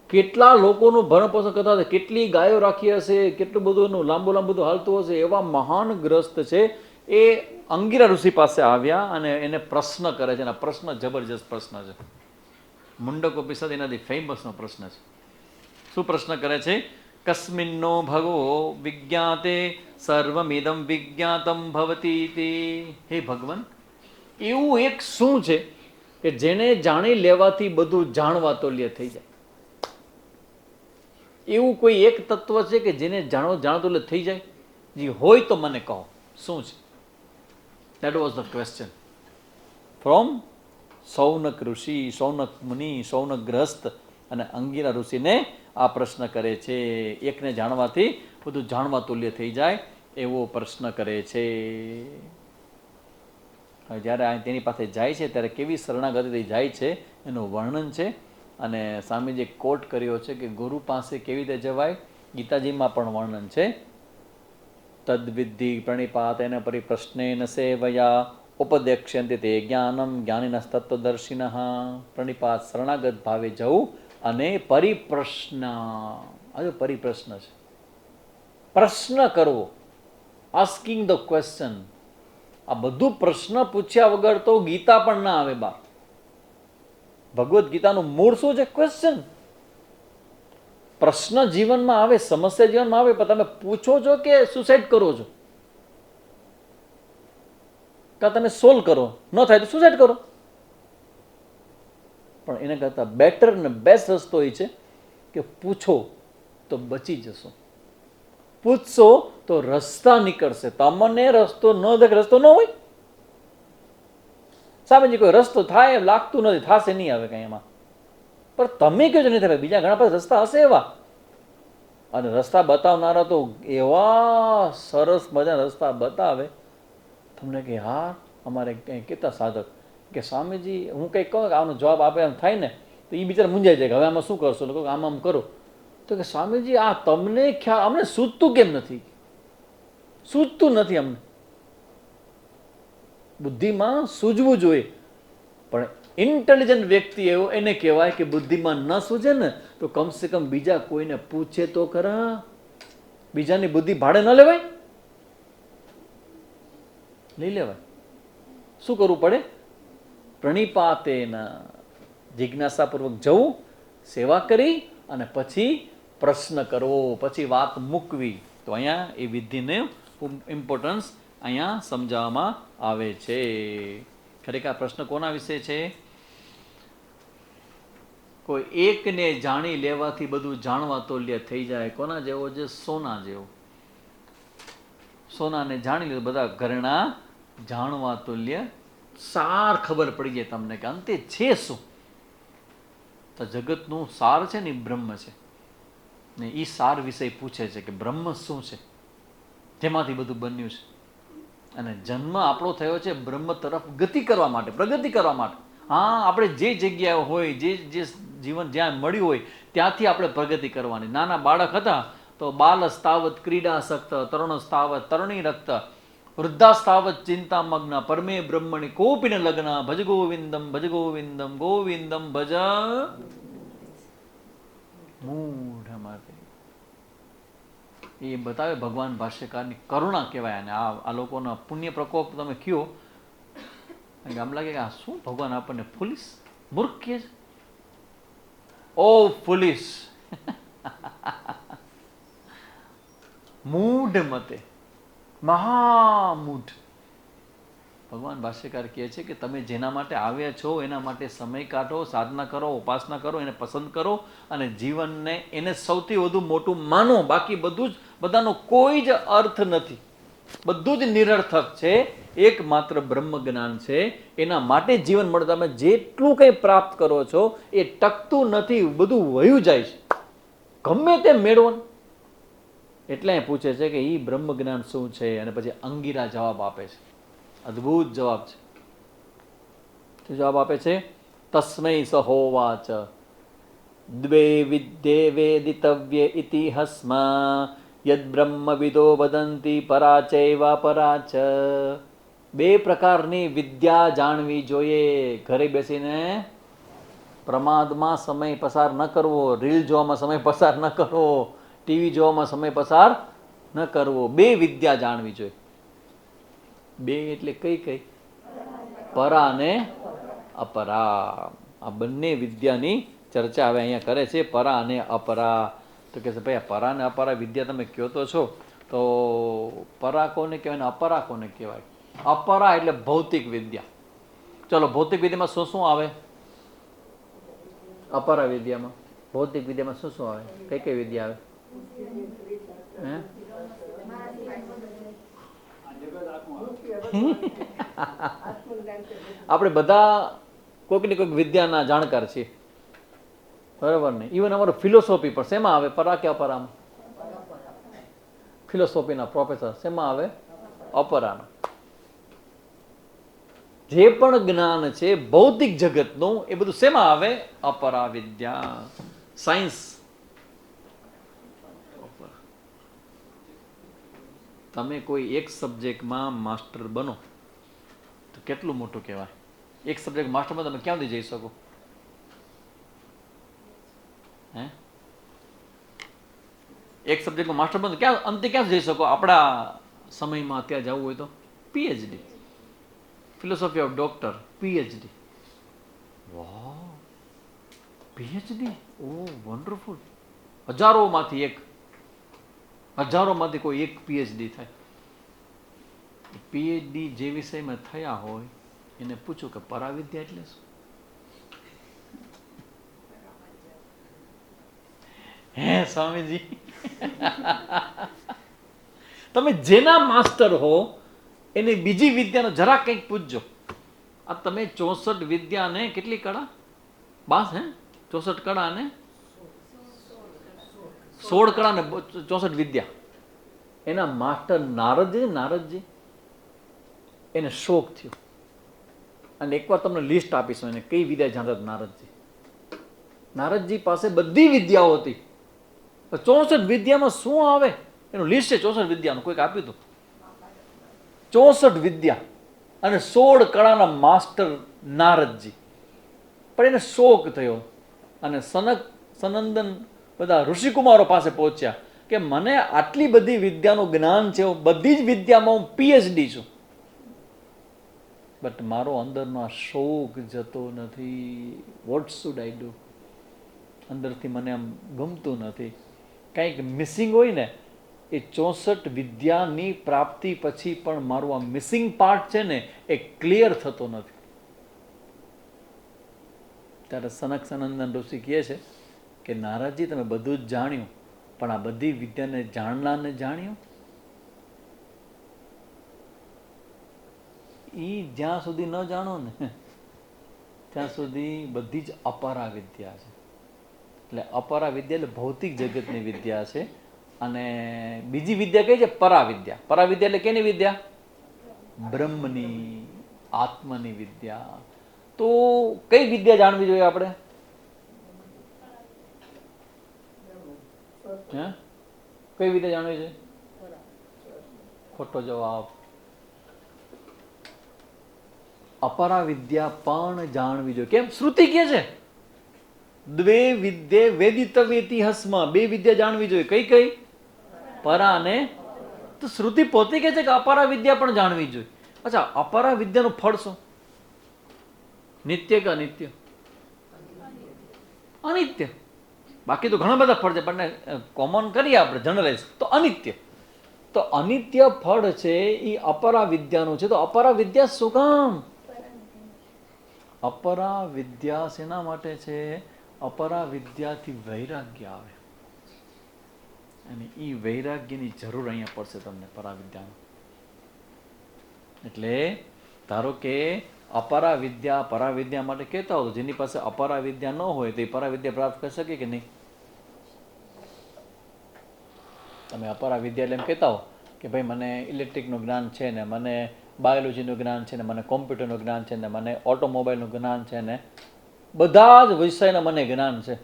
A: કેટલા લોકોનું ભરણ પોષણ કરતા હશે, કેટલી ગાયો રાખી હશે, કેટલું બધું એનું લાંબુ બધું હાલતું હશે, એવા મહાન ગ્રસ્ત છે. એ અંગિરા ઋષિ પાસે આવ્યા અને એને પ્રશ્ન કરે છે. અને પ્રશ્ન જબરજસ્ત પ્રશ્ન છે. મુંડકોપનિષદ એનાથી ફેમસનો પ્રશ્ન છે. શું પ્રશ્ન કરે છે? કસ્મિન્નો ભગવો વિજ્ઞાતે સર્વમિદમ વિજ્ઞાતમ ભવતી. હે ભગવાન, એવું એક શું છે કે જેને જાણી લેવાથી બધું જાણવા તોલ્ય થઈ જાય? એવું કોઈ એક તત્વ છે કે જેને જાણતોલ્ય થઈ જાય? જી હોય તો મને કહો, શું છે? That was the question from Saunak ઋષિ, સૌનક મુનિ, સૌનક ગ્રસ્ત અને અંગિરા ઋષિને આ પ્રશ્ન કરે છે. એકને જાણવાથી બધું જાણવા તુલ્ય થઈ જાય એવો પ્રશ્ન કરે છે. જ્યારે તેની પાસે જાય છે ત્યારે કેવી શરણાગતિથી જાય છે એનું વર્ણન છે. અને સ્વામીજીએ કોટ કર્યો છે કે ગુરુ પાસે કેવી રીતે જવાય, ગીતાજીમાં પણ વર્ણન છે. તદ્વિદ્ધિ પ્રણિપાત એના પરિપ્રશ્નેન સેવયા ઉપદેક્ષ્યંતે તે જ્ઞાનમ જ્ઞાનિનઃ તત્વદર્શિનઃ. પ્રણિપાત શરણાગત ભાવે જવું અને પરિપ્રશ્ન, આ પરિપ્રશ્ન છે, પ્રશ્ન કરવો, આસ્કિંગ ધ ક્વેશ્ચન. આ બધું પ્રશ્ન પૂછ્યા વગર તો ગીતા પણ ના આવે બાપ. ભગવદ્ ગીતાનું મૂળ શું છે? ક્વેશ્ચન. પ્રશ્ન જીવનમાં આવે, સમસ્યા જીવનમાં આવે, પણ તમે પૂછો છો કે સુસાઇડ કરો છો? કાં તમે સોલ્વ કરો, ન થાય તો સુસાઇડ કરો. પણ એને કરતા બેટર ને બેસ્ટ રસ્તો એ છે કે પૂછો તો બચી જશો, પૂછશો તો રસ્તા નીકળશે. તમને રસ્તો ન દેખ, રસ્તો ન હોય, સામેજી કોઈ રસ્તો થાય એમ લાગતું નથી, થશે નહીં આવે કઈ એમાં. પણ તમે કહો છો નથી થાય, બીજા ઘણા બધા રસ્તા હશે એવા, અને રસ્તા બતાવનારા તો એવા સરસ મજાના રસ્તા બતાવે તમને કે હા. અમારે કંઈ કહેતા સાધક કે સ્વામીજી હું કંઈક કહું કે આનો જવાબ આપે એમ થાય ને તો એ બિચારા મૂંઝાઈ જાય કે હવે આમાં શું કરશો, કહું આમ આમ કરો તો કે સ્વામીજી આ તમને ખ્યાલ અમને સૂઝતું કેમ નથી, સૂઝતું નથી અમને. બુદ્ધિમાં સૂઝવું જોઈએ, પણ ઇન્ટેલિજન્ટ વ્યક્તિ એવો એને કહેવાય કે બુદ્ધિમાં ન સૂઝે ને તો કમસે કમ બીજા કોઈને પૂછે તો ખરા. બીજાની બુદ્ધિ ભાડે ન લેવાય, લઈ લેવાય. શું કરવું પડે? પ્રણિપાતેના, જિજ્ઞાસાપૂર્વક જવું, સેવા કરી અને પછી પ્રશ્ન કરવો, પછી વાત મૂકવી. તો અહીંયા એ વિધિને ઇમ્પોર્ટન્સ અહીંયા સમજાવવામાં આવે છે. ખરેખર પ્રશ્ન કોના વિશે છે? કોઈ એકને જાણી લેવાથી બધું જાણવા તોલ્ય થઈ જાય. કોના જેવો છે? સોના જેવો. સોનાને જાણી લે બધા ઘરેણા જાણવા તુલ્ય, સાર ખબર પડી જાય તમને કે અંતે છે શું. તો જગતનું સાર છે ને એ બ્રહ્મ છે ને એ સાર વિષય પૂછે છે કે બ્રહ્મ શું છે, જેમાંથી બધું બન્યું છે. અને જન્મ આપણો થયો છે બ્રહ્મ તરફ ગતિ કરવા માટે, પ્રગતિ કરવા માટે. હા, આપણે જે જગ્યાએ હોય, જે જે જીવન જ્યાં મળ્યું હોય ત્યાંથી આપણે પ્રગતિ કરવાની. નાના બાળક હતા તો બાલસ્તાવત ક્રીડાસક્ત, તરુણસ્તાવત તરુણી રક્ત, વૃદ્ધાસ્તાવત ચિંતામગ્ન, પરમે બ્રહ્મણી કોપિન લગ્ન, ભજ ગોવિંદમ ભજ ગોવિંદમ ગોવિંદમ ભજ મૂઢ માટે. એ બતાવે ભગવાન ભાષ્યકારની કરુણા કહેવાય. અને આ લોકોનો પુણ્ય પ્રકોપ તમે કયો, આમ લાગે કે આ શું ભગવાન આપણને ફુલિસ મૂર્ખ કહે છે. ઓ ફુલિસ, મૂઢ મતે, મહામૂઢ. ભગવાન ભાષ્યકાર કહે છે કે તમે જેના માટે આવ્યા છો એના માટે સમય કાઢો, સાધના કરો, ઉપાસના કરો, એને પસંદ કરો અને જીવનને એને સૌથી વધુ મોટું માનો. બાકી બધું જ, બધાનો કોઈ જ અર્થ નથી, બધું જ નિરર્થક છે. એકમાત્ર બ્રહ્મ જ્ઞાન છે, એના માટે જીવન મળે. તમે જેટલું કંઈ પ્રાપ્ત કરો છો એ ટકતું નથી, બધું વયું જાય છે, ગમે તે મેળવો. એટલે પૂછે છે કે એ બ્રહ્મ જ્ઞાન શું છે. અને પછી અંગીરા જવાબ આપે છે, અદ્ભુત જવાબ છે. શું જવાબ આપે છે? તસ્મૈ સહોવાચ દ્વે વિદ્યે વેદિતવ્ય ઇતિહસ્મા યદ બ્રહ્મવિદો વદંતી પરાચૈવા પરાચ. બે પ્રકારની વિદ્યા જાણવી જોઈએ. ઘરે બેસીને પ્રમાદમાં સમય પસાર ન કરવો, રીલ જોવામાં સમય પસાર ન કરવો, ટીવી જોવામાં સમય પસાર ન કરવો. બે વિદ્યા જાણવી જોઈએ. બે એટલે કઈ કઈ? પરા અને અપરા. આ બંને વિદ્યાની ચર્ચા હવે અહીંયા કરે છે, પરા અને અપરા. તો કે છે ભાઈ પરા અને અપરા વિદ્યા તમે કહો તો છો, તો પરા કોને કહેવાય ને અપરા કોને કહેવાય? અપરા એટલે ભૌતિક વિદ્યા. ચલો, ભૌતિક વિદ્યામાં શું શું આવે? અપરા વિદ્યામાં, ભૌતિક વિદ્યામાં શું શું આવે? કઈ કઈ વિદ્યા આવે? આપણે બધા કોઈક ને કોઈક વિદ્યાના જાણકાર છીએ, બરાબર ને? ઇવન અમારો ફિલોસોફી પણ શેમાં આવે? પરા કે અપરામાં? ફિલોસોફીના પ્રોફેસર શેમાં આવે? અપરાના. જે પણ જ્ઞાન છે ભૌતિક જગતનું એ બધું શેમાં આવે? અપરા વિદ્યા, સાયન્સ. તમે કોઈ એક સબ્જેક્ટમાં માસ્ટર બનો તો કેટલું મોટું કહેવાય. એક સબ્જેક્ટ માસ્ટરમાં તમે ક્યાં સુધી જઈ શકો? હે, એક સબ્જેક્ટમાં માસ્ટર બનો ક્યાં અંતે ક્યાં જઈ શકો? આપણા સમયમાં અત્યારે જવું હોય તો PhD, philosophy of doctor, PhD. વાહ, પીએચડી, ઓ વન્ડરફુલ. હજારોમાંથી એક, હજારોમાંથી કોઈ એક પીએચડી થાય. પીએચડી જે વિષયમાં થયા હોય એને પૂછો કે પરાવિદ્યા એટલે શું? હે સ્વામીજી, તમે જેના માસ્ટર હો એને બીજી વિદ્યાનો જરા કંઈક પૂછજો. આ તમે 64 વિદ્યાને કેટલી કળા? 62 હે 64 કળા અને 16 કળા ને 64 વિદ્યા. એના માસ્ટર નારદજી એને શોક થયો. અને એકવાર તમને લિસ્ટ આપીશું એને કઈ વિદ્યા જાણતા. નારદજી પાસે બધી વિદ્યાઓ હતી. 64 વિદ્યામાં શું આવે એનું લિસ્ટ છે. 64 વિદ્યાનું કોઈક આપ્યું હતું. 64 વિદ્યા અને 16 કળાના માસ્ટર નારદજી. પણ એને શોક થયો અને સનંદન બધા ઋષિકુમારો પાસે પહોંચ્યા કે મને આટલી બધી વિદ્યાનું જ્ઞાન છે, બધી જ વિદ્યામાં હું PhD છું, બટ મારો અંદરનો આ શોક જતો નથી. What should I do? અંદરથી મને આમ ગમતું નથી. કંઈક મિસિંગ હોય ને, એ 64 વિદ્યાની પ્રાપ્તિ પછી પણ મારું આ મિસિંગ પાર્ટ છે ને એ ક્લિયર થતો નથી. ત્યારે સનંદન ઋષિ કહે છે કે નારદજી, તમે બધું જ જાણ્યું, પણ આ બધી વિદ્યાને જાણનારને જાણ્યું? એ જ્યાં સુધી ન જાણો ને ત્યાં સુધી બધી જ અપરા વિદ્યા છે. એટલે અપરા વિદ્યા એટલે ભૌતિક જગતની વિદ્યા છે. અને બીજી વિદ્યા કઈ છે? પરાવિદ્યા. પરાવિદ્યા એટલે કેની વિદ્યા? બ્રહ્મની, આત્માની વિદ્યા. તો કઈ વિદ્યા જાણવી જોઈએ આપણે? કઈ વિદ્યા જાણવી છે? ખોટો જવાબ. અપરા વિદ્યા પણ જાણવી જોઈએ. કેમ? શ્રુતિ કહે છે દ્વે વિદ્યે વેદિતવ્યેતિ હસ્મ. બે વિદ્યા જાણવી જોઈએ. કઈ કઈ? પરા અને. તો શ્રુતિ પોતે કહે છે કે અપરા વિદ્યા પણ જાણવી જોઈએ. અચ્છા, અપરા વિદ્યાનું ફળ શું? નિત્ય કે અનિત્ય? અનિત્ય. બાકી તો ઘણા બધા ફળ છે, પણ કોમન કરીએ આપણે, જનરલાઈઝ તો અનિત્ય. તો અનિત્ય ફળ છે એ અપરા વિદ્યાનું છે. તો અપરા વિદ્યા શું કામ? અપરા વિદ્યા શેના માટે છે? અપરા વિદ્યાથી વૈરાગ્ય આવે, અને એ વૈરાગ્યની જરૂર અહીંયા પડશે તમને પરાવિદ્યાનો. એટલે ધારો કે અપરા વિદ્યા પરાવિદ્યા માટે કહેતા હો, જેની પાસે અપરા વિદ્યા ન હોય તો એ પરાવિદ્યા પ્રાપ્ત કરી શકે કે નહીં? તમે અપરા વિદ્યા એટલે એમ કહેતા હો કે ભાઈ મને ઇલેક્ટ્રિકનું જ્ઞાન છે ને, મને બાયોલોજીનું જ્ઞાન છે ને, મને કોમ્પ્યુટરનું જ્ઞાન છે ને, મને ઓટોમોબાઈલનું જ્ઞાન છે ને, બધા જ વિષયના મને જ્ઞાન છે.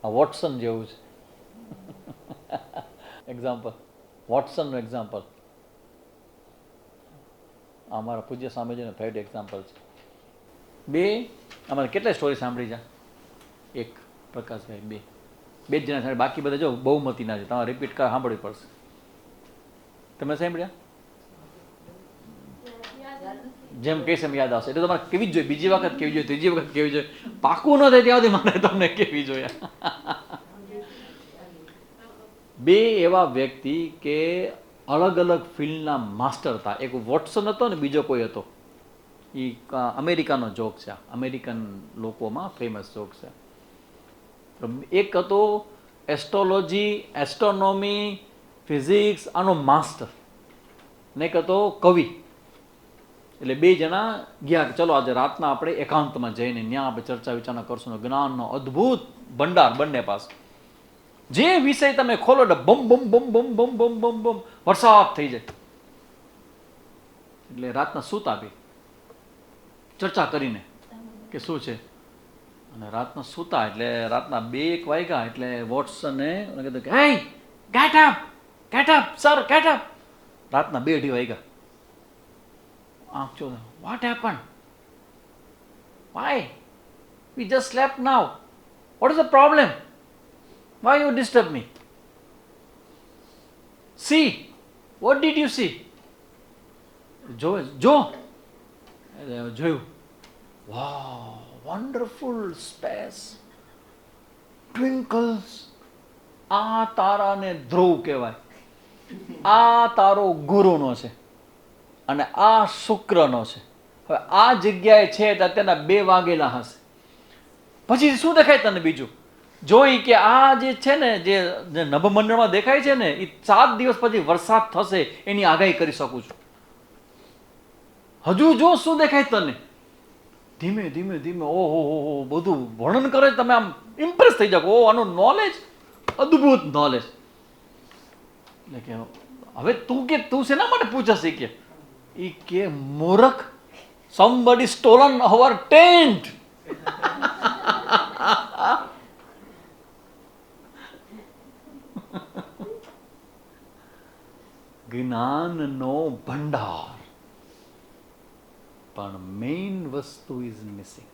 A: આ વોટસન જેવું છે. એક્ઝામ્પલ, વોટસનનું એક્ઝામ્પલ અમારા પૂજ્ય સ્વામીજીનું ફેવરેટ એક્ઝામ્પલ છે. બે અમારે કેટલાય સ્ટોરી સાંભળી છે? એક પ્રકાશભાઈ, બે જ જણા, બાકી બધા જો બહુમતીના છે. તમારે રિપીટ સાંભળવી પડશે. તમે સાંભળ્યા? જેમ કહીશ એમ યાદ આવશે. એટલે તમારે કેવી જ જોઈએ, બીજી વખત કેવી જોઈએ, ત્રીજી વખત કેવી જોઈએ, પાકું ન થાય ત્યાં સુધી મારે તમને કેવી જોઈએ. બે એવા વ્યક્તિ કે અલગ અલગ ફિલ્ડના માસ્ટર હતા. એક વોટસન હતો ને બીજો કોઈ હતો. એ અમેરિકાનો જોક છે, અમેરિકન લોકોમાં ફેમસ જોક છે. એક હતો એસ્ટ્રોલોજી, એસ્ટ્રોનોમી, ફિઝિક્સ, આનો માસ્ટર, ને એક હતો કવિ. એટલે બે જણા ગયા કે ચલો આજે રાતના આપણે એકાંતમાં જઈને ત્યાં આપણે ચર્ચા વિચારણા કરશું. જ્ઞાનનો અદ્ભુત ભંડાર બંને પાસે. જે વિષય તમે ખોલો એટલે બમ બમ બમ બમ બમ બમ બમ બમ વરસાદ થઈ જાય. એટલે રાતના સૂતા બી ચર્ચા કરીને કે શું છે. અને રાતના સૂતા એટલે રાતના 2-1 વાગ્યા એટલે વોટસને કીધું કે hey get up sir, get up. રાતના 2-2 વાગ્યા. આંખ ચો, what happened? Why? We just slept now. What is the problem? Why you disturb me? See, what did you see? જોયું. Wow, wonderful space, twinkles. આ તારાને ધ્રુવ કહેવાય. આ તારો ગુરુનો છે અને આ શુક્રનો છે. હવે આ જગ્યાએ છે તો અત્યારના 2 વાગેલા હશે. પછી શું દેખાય તને બીજું? જોઈ કે આ જે છે ને, જે નભમંડળમાં દેખાય છે ને, એ 7 દિવસ પછી વરસાદ થશે એની આગાહી કરી શકું છું. હજુ જો શું દેખાય તને? ધીમે ધીમે ધીમે ઓહો બધું વર્ણન કરે, તમે આમ ઇમ્પ્રેસ થઈ જાઓ, ઓ આનું નોલેજ, અદ્ભુત નોલેજ. એટલે કે હવે તું શેના માટે પૂછે છે કે મૂર્ખ, somebody stolen our tent. જ્ઞાનનો ભંડાર, પણ મેઇન વસ્તુ ઇઝ મિસિંગ.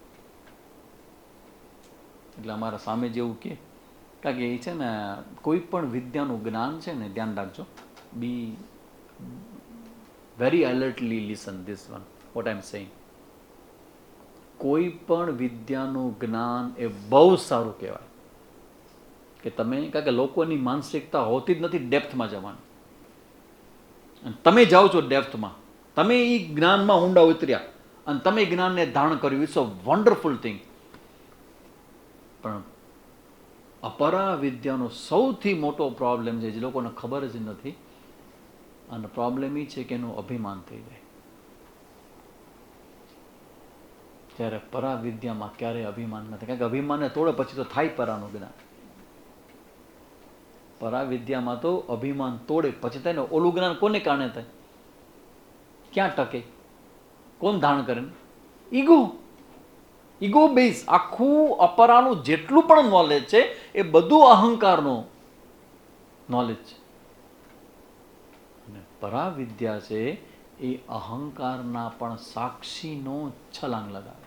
A: એટલે અમારા સામે જેવું કે કારણ કે એ છે ને કોઈ પણ વિદ્યાનું જ્ઞાન છે ને, ધ્યાન રાખજો, be very alertly listen this one what I am saying. કોઈ પણ વિદ્યાનું જ્ઞાન એ બહુ સારું કહેવાય કે તમે, કારણ કે લોકોની માનસિકતા હોતી જ નથી ડેપ્થમાં જવાની, અને તમે જાઓ છો ડેપ્થમાં, તમે એ જ્ઞાનમાં ઊંડા ઉતર્યા અને તમે જ્ઞાનને ધારણ કર્યું, ઇટ્સ અ વન્ડરફુલ થિંગ. પણ અપરા વિદ્યાનો સૌથી મોટો પ્રોબ્લેમ છે, જે લોકોને ખબર જ નથી, અને પ્રોબ્લેમ એ છે કે એનું અભિમાન થઈ જાય. ત્યારે પરા વિદ્યામાં ક્યારેય અભિમાન નથી, કારણ કે અભિમાનને તોડે પછી તો થાય પરાનું જ્ઞાન. પરા વિદ્યામાં તો અભિમાન તોડે પછી થાય ને. ઓલું જ્ઞાન કોને કારણે થાય? ક્યાં ટકે? કોણ ધારણ કરે? Ego base. આખું અપરાનું જેટલું પણ નોલેજ છે એ બધું અહંકારનું નોલેજ છે. અને પરા વિદ્યા છે એ અહંકારના પણ સાક્ષીનો છલાંગ લગાવે.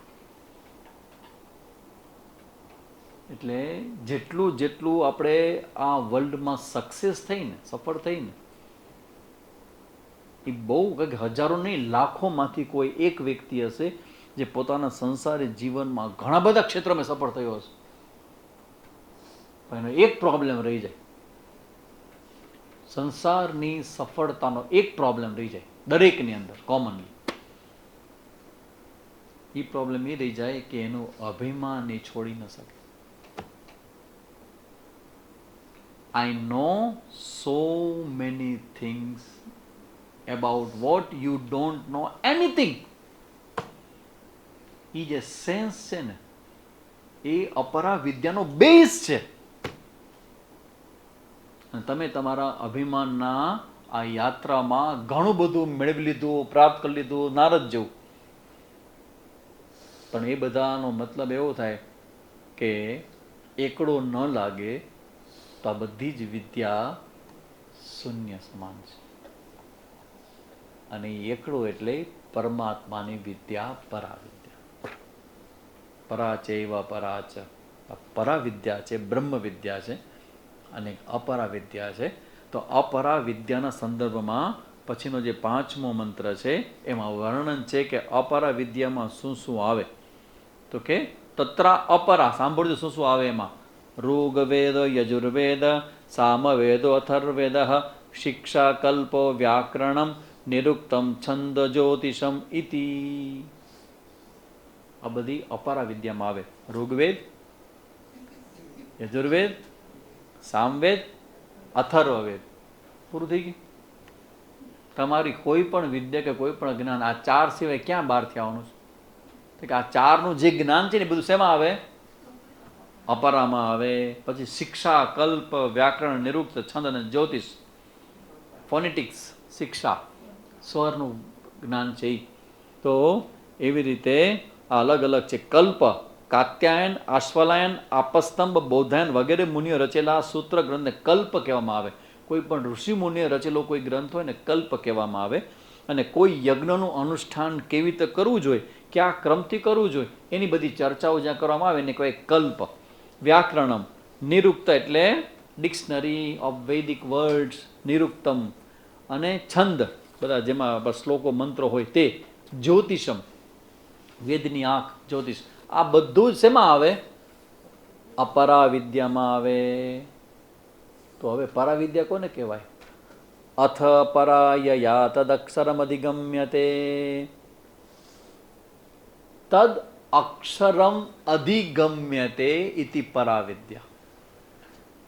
A: એટલે જેટલું આપણે આ વર્લ્ડમાં સક્સેસ થઈને, સફળ થઈને, એ બહુ કંઈક હજારો નહીં, લાખોમાંથી કોઈ એક વ્યક્તિ હશે જે પોતાના સંસારી જીવનમાં ઘણા બધા ક્ષેત્રમાં સફળ થયો હશે, પણ એનો એક પ્રોબ્લેમ રહી જાય. સંસારની સફળતાનો એક પ્રોબ્લેમ રહી જાય દરેકની અંદર કોમનલી. એ પ્રોબ્લેમ એ રહી જાય કે એનું અભિમાન એ છોડી ન શકે. I know so many things about what you don't know anything. એ જે સેન્સ છે ને એ અપરા વિદ્યાનો બેઝ છે. અને તમે તમારા અભિમાનના આ યાત્રામાં ઘણું બધું મેળવી લીધું, પ્રાપ્ત કરી લીધું, નારદ જેવું. પણ એ બધાનો મતલબ એવો થાય કે એકડો ન લાગે તો આ બધી જ વિદ્યા શૂન્ય સમાન છે. અને એકડો એટલે પરમાત્માની વિદ્યા, પરાવિદ્યા. પરાચૈવ પરાચ. પરાવિદ્યા છે, બ્રહ્મ વિદ્યા છે, અને અપરા વિદ્યા છે. તો અપરા વિદ્યાના સંદર્ભમાં પછીનો જે 5મો મંત્ર છે એમાં વર્ણન છે કે અપરા વિદ્યામાં શું શું આવે. તો કે તત્રા અપરા, સાંભળજો શું શું આવે એમાં. ઋગ્વેદ, યજુર્વેદ, સામવેદો, અથર્વેદ, શિક્ષા, કલ્પો, વ્યાકરણમ, નિરુક્તમ, છંદ, જ્યોતિષમ ઇતિ. આ બધી અપરા વિદ્યામાં આવે. ઋગ્વેદ, યજુર્વેદ, સામવેદ, અથર્વવેદ. પૂરું થઈ ગયું. તમારી કોઈ પણ વિદ્યા કે કોઈ પણ જ્ઞાન આ 4 સિવાય ક્યાં બહારથી આવવાનું છે? કે આ 4નું જે જ્ઞાન છે ને બધું શેમાં આવે? અપરામાં આવે. પછી શિક્ષા, કલ્પ, વ્યાકરણ, નિરુક્ત, છંદ અને જ્યોતિષ, ફોનેટિક્સ, શિક્ષા, સ્વરનું જ્ઞાન છે. તો એવી રીતે આ અલગ અલગ છે. કલ્પ, કાત્યાયન, આશ્વલાયન, આપસ્તંભ, બૌદ્ધાયન વગેરે મુનિઓ રચેલા સૂત્ર ગ્રંથને કલ્પ કહેવામાં આવે. કોઈ પણ ઋષિ મુનિએ રચેલો કોઈ ગ્રંથ હોય ને કલ્પ કહેવામાં આવે. અને કોઈ યજ્ઞનું અનુષ્ઠાન કેવી રીતે કરવું જોઈએ, કયા ક્રમથી કરવું જોઈએ, એની બધી ચર્ચાઓ જ્યાં કરવામાં આવે એને કહેવાય કલ્પ. વ્યાકરણમ, નિરુક્ત એટલે ડિક્શનરી ઓફ વૈદિક વર્ડ્સ, નિરુક્તમ, અને છંદ, બધા જેમાં શ્લોકો મંત્રો હોય તે. જ્યોતિષમ, વેદની આંખ, જ્યોતિષ. આ બધું જ શેમાં આવે? અપરા વિદ્યામાં આવે. તો હવે પરાવિદ્યા કોને કહેવાય? અથ પરાયયા તદક્ષરમ અધિગમ્યતે. તદ અક્ષરમ અધિગમ્યતે ઇતિ પરાવિદ્યા.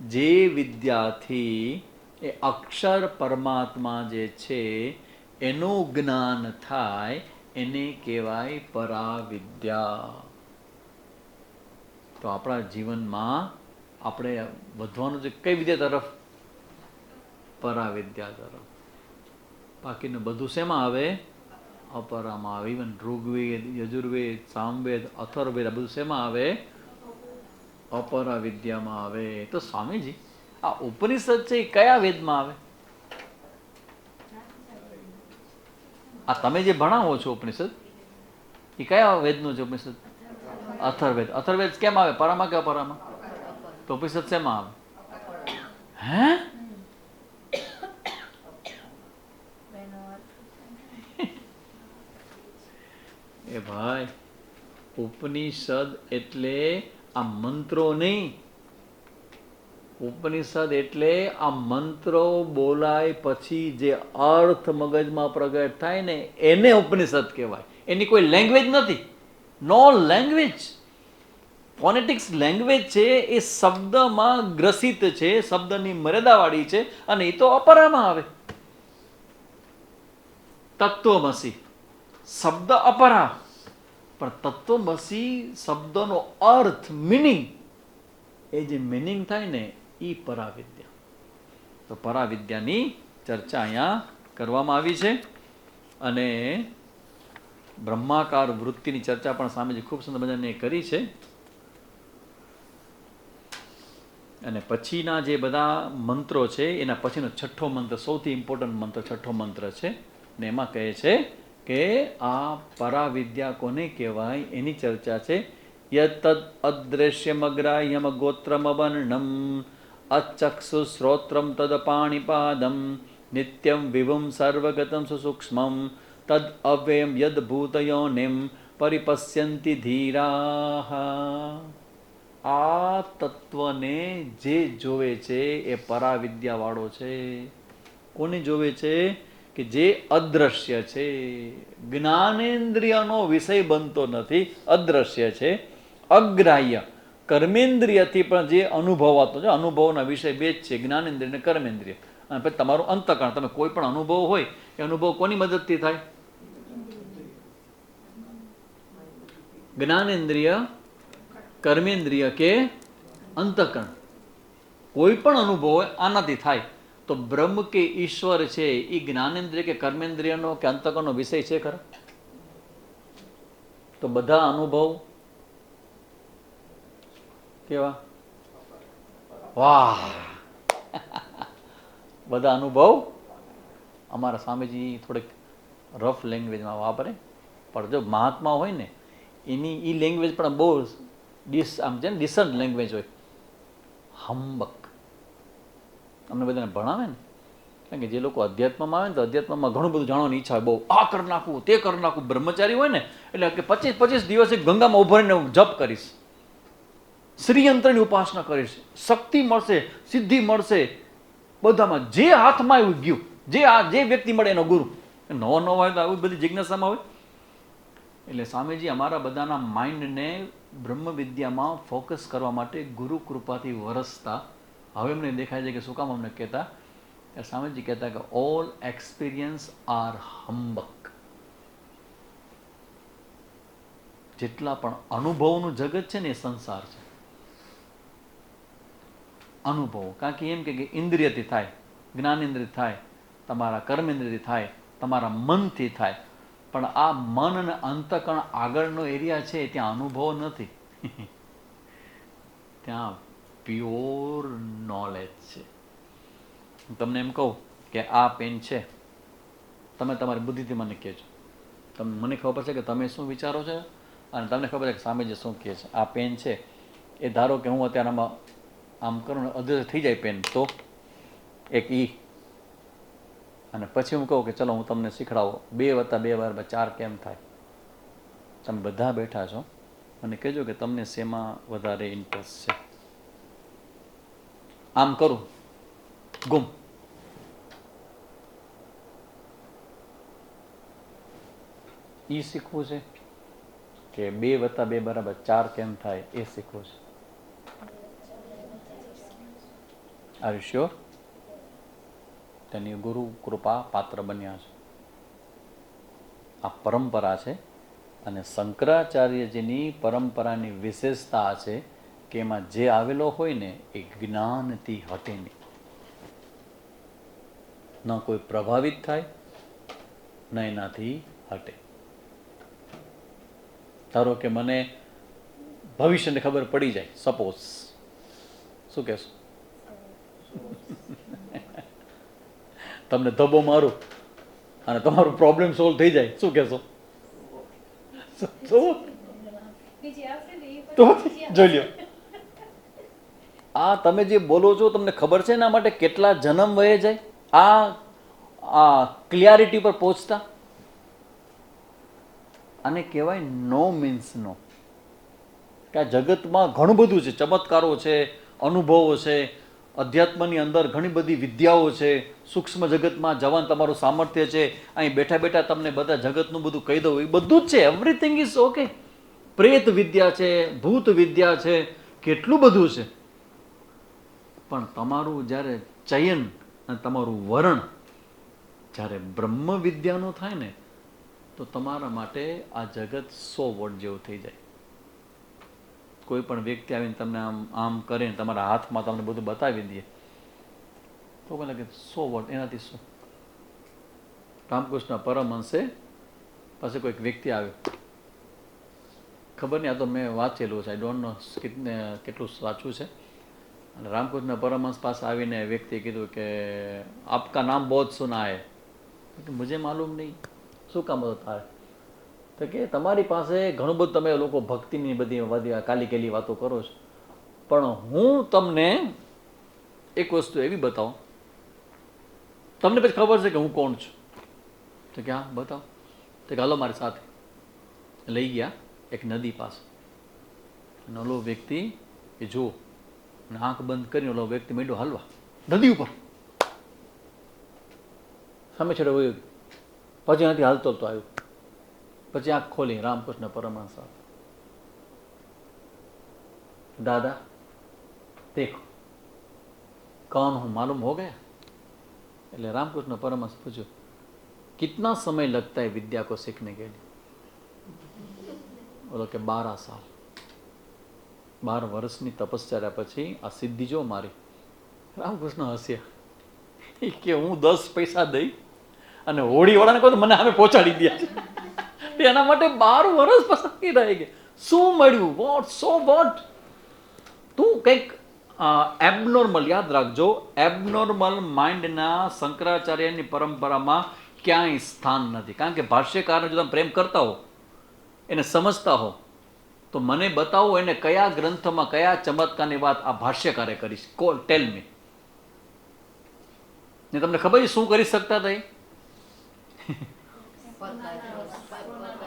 A: જે વિદ્યાથી એ અક્ષર પરમાત્મા જે છે એનું જ્ઞાન થાય એને કહેવાય પરાવિદ્યા. તો આપણા જીવનમાં આપણે વધવાનું છે કઈ વિદ્યા તરફ? પરાવિદ્યા તરફ. બાકીનું બધું શેમાં આવે? અપરામાં આવે. ઇવન ઋગ્વેદ, યજુર્વેદ, સામવેદ, અથર્વવેદ આ બધું શેમાં આવે? અપરા વિદ્યામાં આવે. તો સ્વામીજી આ ઉપનિષદ છે એ કયા વેદમાં આવે? આ તમે જે ભણાવો છો ઉપનિષદ એ કયા વેદનું છે ઉપનિષદ? અથર્વવેદ. અથર્વવેદ કેમ આવે? પરામાં કે અપરામાં? તો ઉપનિષદ શેમાં આવે? હે? એ ભાઈ ઉપનિષદ એટલે આ મંત્રો નહીં. ઉપનિષદ એટલે આ મંત્રો બોલાય પછી જે અર્થ મગજમાં પ્રગટ થાય ને એને ઉપનિષદ કહેવાય. એની કોઈ લેંગ્વેજ નથી. નો લેંગ્વેજ. ફોનેટિક્સ લેંગ્વેજ છે એ શબ્દમાં ગ્રસિત છે, શબ્દની મર્યાદાવાળી છે, અને એ તો અપરામાં આવે. તત્વમસી શબ્દ અપરા, પણ તત્વમસી શબ્દનો અર્થ, મિનિંગ, એ જે મિનિંગ થાય ને એ પરાવિદ્યા. તો પરાવિદ્યાની ચર્ચા અહીંયા કરવામાં આવી છે. અને બ્રહ્માકાર વૃત્તિની ચર્ચા પણ સ્વામીજી ખૂબ સુંદર મજાની કરી છે. અને પછીના જે બધા મંત્રો છે એના પછીનો છઠ્ઠો મંત્ર સૌથી ઇમ્પોર્ટન્ટ મંત્ર છઠ્ઠો મંત્ર છે. ને એમાં કહે છે કે આ પરાવિદ્યા કોને કહેવાય એની ચર્ચા છે. યતદ અદ્રશ્યમગ્રાહ્યમ ગોત્રમવર્ણમ અચક્ષુ શ્રોત્રમ તદ પાણીપાદમ નિત્યમ વિભુમ સર્વગતમ સુસૂક્ષ્મમ તદ અવ્યયમ યદ ભૂતયોનિમ પરિપશ્યંતિ ધીરાહ. આ તત્વને જે જોવે છે એ પરાવિદ્યાવાળો છે. કોને જોવે છે? કે જે અદ્રશ્ય છે, જ્ઞાનેન્દ્રિયનો વિષય બનતો નથી, અદ્રશ્ય છે. અગ્રાહ્ય કર્મેન્દ્રિયથી પણ જે અનુભવાતો છે, અનુભવના વિષય બે જ છે, જ્ઞાનેન્દ્રિય અને કર્મેન્દ્રિય. અને પછી તમારું અંતઃકરણ, તમે કોઈ પણ અનુભવ હોય એ અનુભવ કોની મદદથી થાય? જ્ઞાનેન્દ્રિય, કર્મેન્દ્રિય કે અંતઃકરણ. કોઈ પણ અનુભવ હોય આનાથી થાય. તો બ્રહ્મ કે ઈશ્વર છે એ જ્ઞાનેન્દ્રિય કે કર્મેન્દ્રિયનો કે અંતઃકરણનો વિષય છે ખરો? તો બધા અનુભવ કેવા? વાહ! બધા અનુભવ અમારા સ્વામીજી થોડીક રફ લેંગ્વેજમાં વાપરે, પણ જો મહાત્મા હોય ને એની એ લેંગ્વેજ પણ બહુ આમ છે ને ડિસન્ટ લેંગ્વેજ હોય. હંબક અમને બધાને ભણાવે ને, કારણ કે જે લોકો અધ્યાત્મમાં આવે ને તો અધ્યાત્મમાં ઘણું બધું જાણવાની ઈચ્છા હોય, બહુ આ કરી નાખવું, તે કરી નાખવું. બ્રહ્મચારી હોય ને એટલે કે 25 દિવસ ગંગામાં ઉભરીને જપ કરીશ, શ્રીયંત્રની ઉપાસના કરીશ, શક્તિ મળશે, સિદ્ધિ મળશે, બધામાં જે હાથમાં આવ્યું ગયું, જે વ્યક્તિ મળે એનો ગુરુ. નવો હોય તો આવી બધી જિજ્ઞાસામાં હોય. એટલે સ્વામીજી અમારા બધાના માઇન્ડને બ્રહ્મ વિદ્યામાં ફોકસ કરવા માટે ગુરુ કૃપાથી વરસતા. હવે અમને દેખાય છે કે શું કામ અમને કહેતા, સ્વામીજી કહેતા કે ઓલ એક્સપિરિયન્સ આર હંબક. જેટલા પણ અનુભવનું જગત છે ને એ સંસાર છે. અનુભવો, કારણ કે એમ કે ઇન્દ્રિયથી થાય, જ્ઞાનેન્દ્રિય થાય, તમારા કર્મેન્દ્રિયથી થાય, તમારા મનથી થાય. પણ આ મન અને અંતઃકરણ આગળનો એરિયા છે ત્યાં અનુભવ નથી. ત્યાં પ્યોર નોલેજ છે. હું તમને એમ કહું કે આ પેન છે, તમે તમારી બુદ્ધિથી મને કહેજો, મને ખબર છે કે તમે શું વિચારો છો, અને તમને ખબર છે કે સ્વામીજી શું કહે છે. આ પેન છે એ ધારો કે હું અત્યારે આમાં આમ કરું ને અદૃશ્ય થઈ જાય પેન, તો એક અને પછી હું કહું કે ચલો હું તમને શીખડાવું 2 + 2 = 4 કેમ થાય. તમે બધા બેઠા છો, મને કહેજો કે તમને શેમાં વધારે ઇન્ટરેસ્ટ છે. આમ કરું, ગુમ. એ શીખવું છે કે 2 + 2 = 4 કેમ થાય એ શીખવું છે? Are you sure? તેની ગુરુ કૃપા પાત્ર બન્યા છે. આ પરંપરા છે. અને શંકરાચાર્યજીની પરંપરાની વિશેષતા છે કે એમાં જે આવેલો હોય ને એ જ્ઞાનથી હટે નહીં. ન કોઈ પ્રભાવિત થાય, ન એનાથી હટે. ધારો કે મને ભવિષ્યની ખબર પડી જાય, સપોઝ, શું કહેશો? તમને ધબ્બો મારું અને તમારું પ્રોબ્લેમ સોલ્વ થઈ જાય, શું કહેશો? તો જોઈ લ્યો, આ તમે જે બોલો છો તમને ખબર છે એના માટે કેટલા જન્મ વહે જાય આ ક્લિયરિટી પર પહોંચતા. આને કહેવાય નો મીન્સ નો. કે આ જગતમાં ઘણું બધું છે, ચમત્કારો છે, અનુભવો છે, અધ્યાત્મની અંદર ઘણી બધી વિદ્યાઓ છે, સૂક્ષ્મ જગતમાં જવાનું તમારું સામર્થ્ય છે. અહીં બેઠા બેઠા તમને બધા જગતનું બધું કહી દઉં, એ બધું જ છે. Everything is okay. પ્રેત વિદ્યા છે, ભૂત વિદ્યા છે, કેટલું બધું છે. પણ તમારું જ્યારે ચયન અને તમારું વરણ જ્યારે બ્રહ્મ વિદ્યાનું થાય ને, તો તમારા માટે આ જગત 100 વોટ જેવું થઈ જાય. કોઈ પણ વ્યક્તિ આવીને તમને આમ આમ કરીને તમારા હાથમાં તમને બધું બતાવી દે તો મને લાગે 100 વોટ, એનાથી શું? રામકૃષ્ણ પરમહંસે પાસે કોઈક વ્યક્તિ આવ્યો, ખબર નહીં, આ તો મેં વાંચેલું છે, આઈ ડોન્ટ નો કેટલું સાચું છે. અને રામકૃષ્ણ પરમહંસ પાસે આવીને વ્યક્તિએ કીધું કે આપકા નામ બહુ સુના હૈ. મુझे માલુમ નહીં. શું કામ હતું તારે? તો કે તમારી પાસે ઘણું બધું, તમે લોકો ભક્તિની બધી કાલી કેલી વાતો કરો છો, પણ હું તમને એક વસ્તુ એવી બતાવું, તમને પછી ખબર છે કે હું કોણ છું. તો કે હા બતાવો. તો કે હાલો મારી સાથે. લઈ ગયા એક નદી પાસે, અને ઓલો વ્યક્તિ એ જુઓ, અને આંખ બંધ કરીને ઓલો વ્યક્તિ માંડ્યો હાલવા નદી ઉપર, સામે છેડે વયો ગયો. પછી એનાથી હાલતો તો આવ્યો. પછી આંખ ખોલી રામકૃષ્ણ પરમહંસ સાથે, दादा देखो कौन हूं मालूम हो गया? એટલે રામકૃષ્ણ પરમહંસ પૂછ્યું, कितना समय लगता है विद्या को सीखने के लिए? બોલો કે 12 साल. 12 વર્ષની તપશ્ચર્યા પછી આ સિદ્ધિ જો મારી. રામકૃષ્ણ હસ્યા. એ કે હું 10 પૈસા દઈ અને હોળી વાળાને કહું તો મને સામે પહોંચાડી દે. એના માટે 12 વર્ષ પસાર રહી ગયા. શું મળ્યું? What so what? તું કંઈક એબનોર્મલ, યાદ રાખજો, એબનોર્મલ માઇન્ડના શંકરાચાર્યની પરંપરામાં ક્યાંય સ્થાન નથી. કારણ કે ભાષ્યકારને જો તમે પ્રેમ કરતા હો, એને સમજતા હો, તો મને બતાવો એને કયા ગ્રંથમાં કયા ચમત્કારની વાત આ ભાષ્યકારે કરી. ટેલ મી. ને તમને ખબર છે શું કરી શકતા હતા?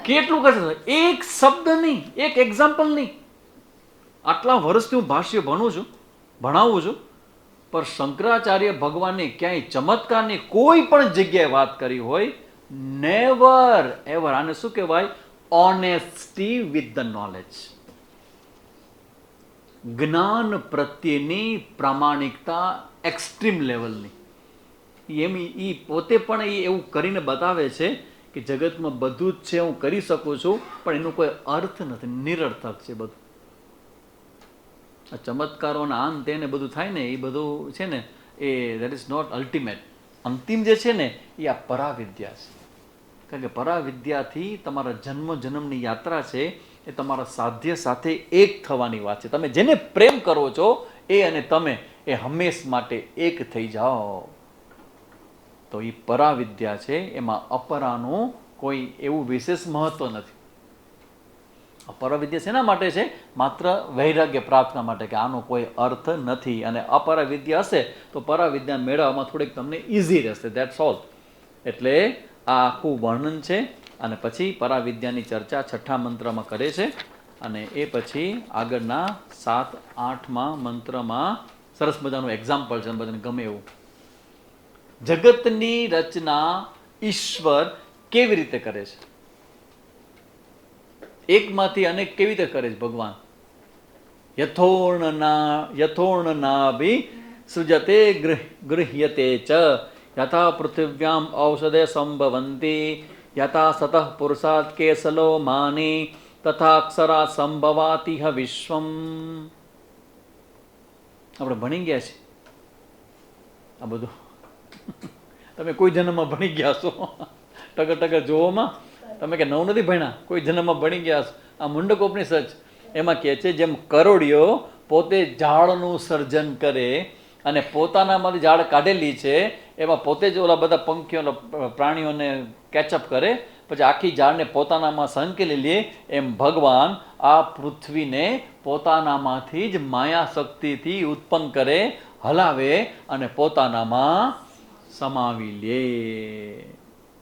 A: કેટલું કરી શકતા? એક શબ્દ નહીં, એક એક્ઝામ્પલ નહીં. આટલા વર્ષથી હું ભાષ્ય ભણાવું છું, પણ શંકરાચાર્ય ભગવાનને ક્યાંય ચમત્કારની કોઈ પણ જગ્યાએ વાત કરી હોય, નેવર એવર. આને શું કહેવાય? Honesty with the knowledge. જ્ઞાન પ્રત્યેની પ્રામાણિકતા એક્સ્ટ્રીમ લેવલની. એમ એ પોતે પણ એ એવું કરીને બતાવે છે કે જગતમાં બધું જ છે, હું કરી શકું છું, પણ એનો કોઈ અર્થ નથી, નિરર્થક છે બધું. આ ચમત્કારોના આન તેને બધું થાય ને, એ બધું છે ને, એ દેટ ઇઝ નોટ અલ્ટિમેટ. અંતિમ જે છે ને એ આ પરાવિદ્યા છે. કારણ કે પરાવિદ્યાથી તમારા જન્મની યાત્રા છે એ તમારા સાધ્ય સાથે એક થવાની વાત છે. તમે જેને પ્રેમ કરો છો એ અને તમે એ હંમેશ માટે એક થઈ જાઓ. તો એ પરાવિદ્યા છે, એમાં અપરાનું કોઈ એવું વિશેષ મહત્વ નથી. પરાવિદ્યા શેના માટે છે? માત્ર વૈરાગ્ય પ્રાર્થના માટે, કે આનો કોઈ અર્થ નથી. અને અપરાવિદ્યા હશે તો પરાવિદ્યા મેળવવામાં થોડીક તમને ઇઝી રહેશે. That's all. એટલે આ આખું વર્ણન છે. અને પછી પરાવિદ્યાની ચર્ચા 6ઠ્ઠા મંત્રમાં કરે છે. અને એ પછી આગળના 7, 8મા મંત્રમાં સરસ મજાનું એક્ઝામ્પલ છે, બધાને ગમે એવું. જગતની રચના ઈશ્વર કેવી રીતે કરે છે? એકમાંથી અનેક કેવી રીતે કરે છે ભગવાન? યથોર્ણનાભિ સૃજતે ગૃહ્યતે ચ યથા પૃથિવ્યામ ઔષધે સંભવંતી યથા સતઃ પુરુષાત કેસલો માની તથા અક્ષરા સંભવાતિહ વિશ્વમ. આપણે ભણી ગયા છીએ આ બધું. તમે કોઈ જન્મમાં ભણી ગયા છો? ટગર ટગર જોવામાં તમે કે નવ નથી ભણ્યા, કોઈ જન્મમાં ભણી ગયા છો. આ મુંડકોપનિષદ એમાં કહે છે જેમ કરોડિયો પોતે ઝાડનું સર્જન કરે અને પોતાનામાંથી ઝાડ કાઢેલી છે, એમાં પોતે જ ઓલા બધા પંખીઓ પ્રાણીઓને કેચઅપ કરે, પછી આખી ઝાડને પોતાનામાં સંકેલી લે, એમ ભગવાન આ પૃથ્વીને પોતાનામાંથી જ માયા શક્તિથી ઉત્પન્ન કરે, હલાવે અને પોતાનામાં સમાવી લે.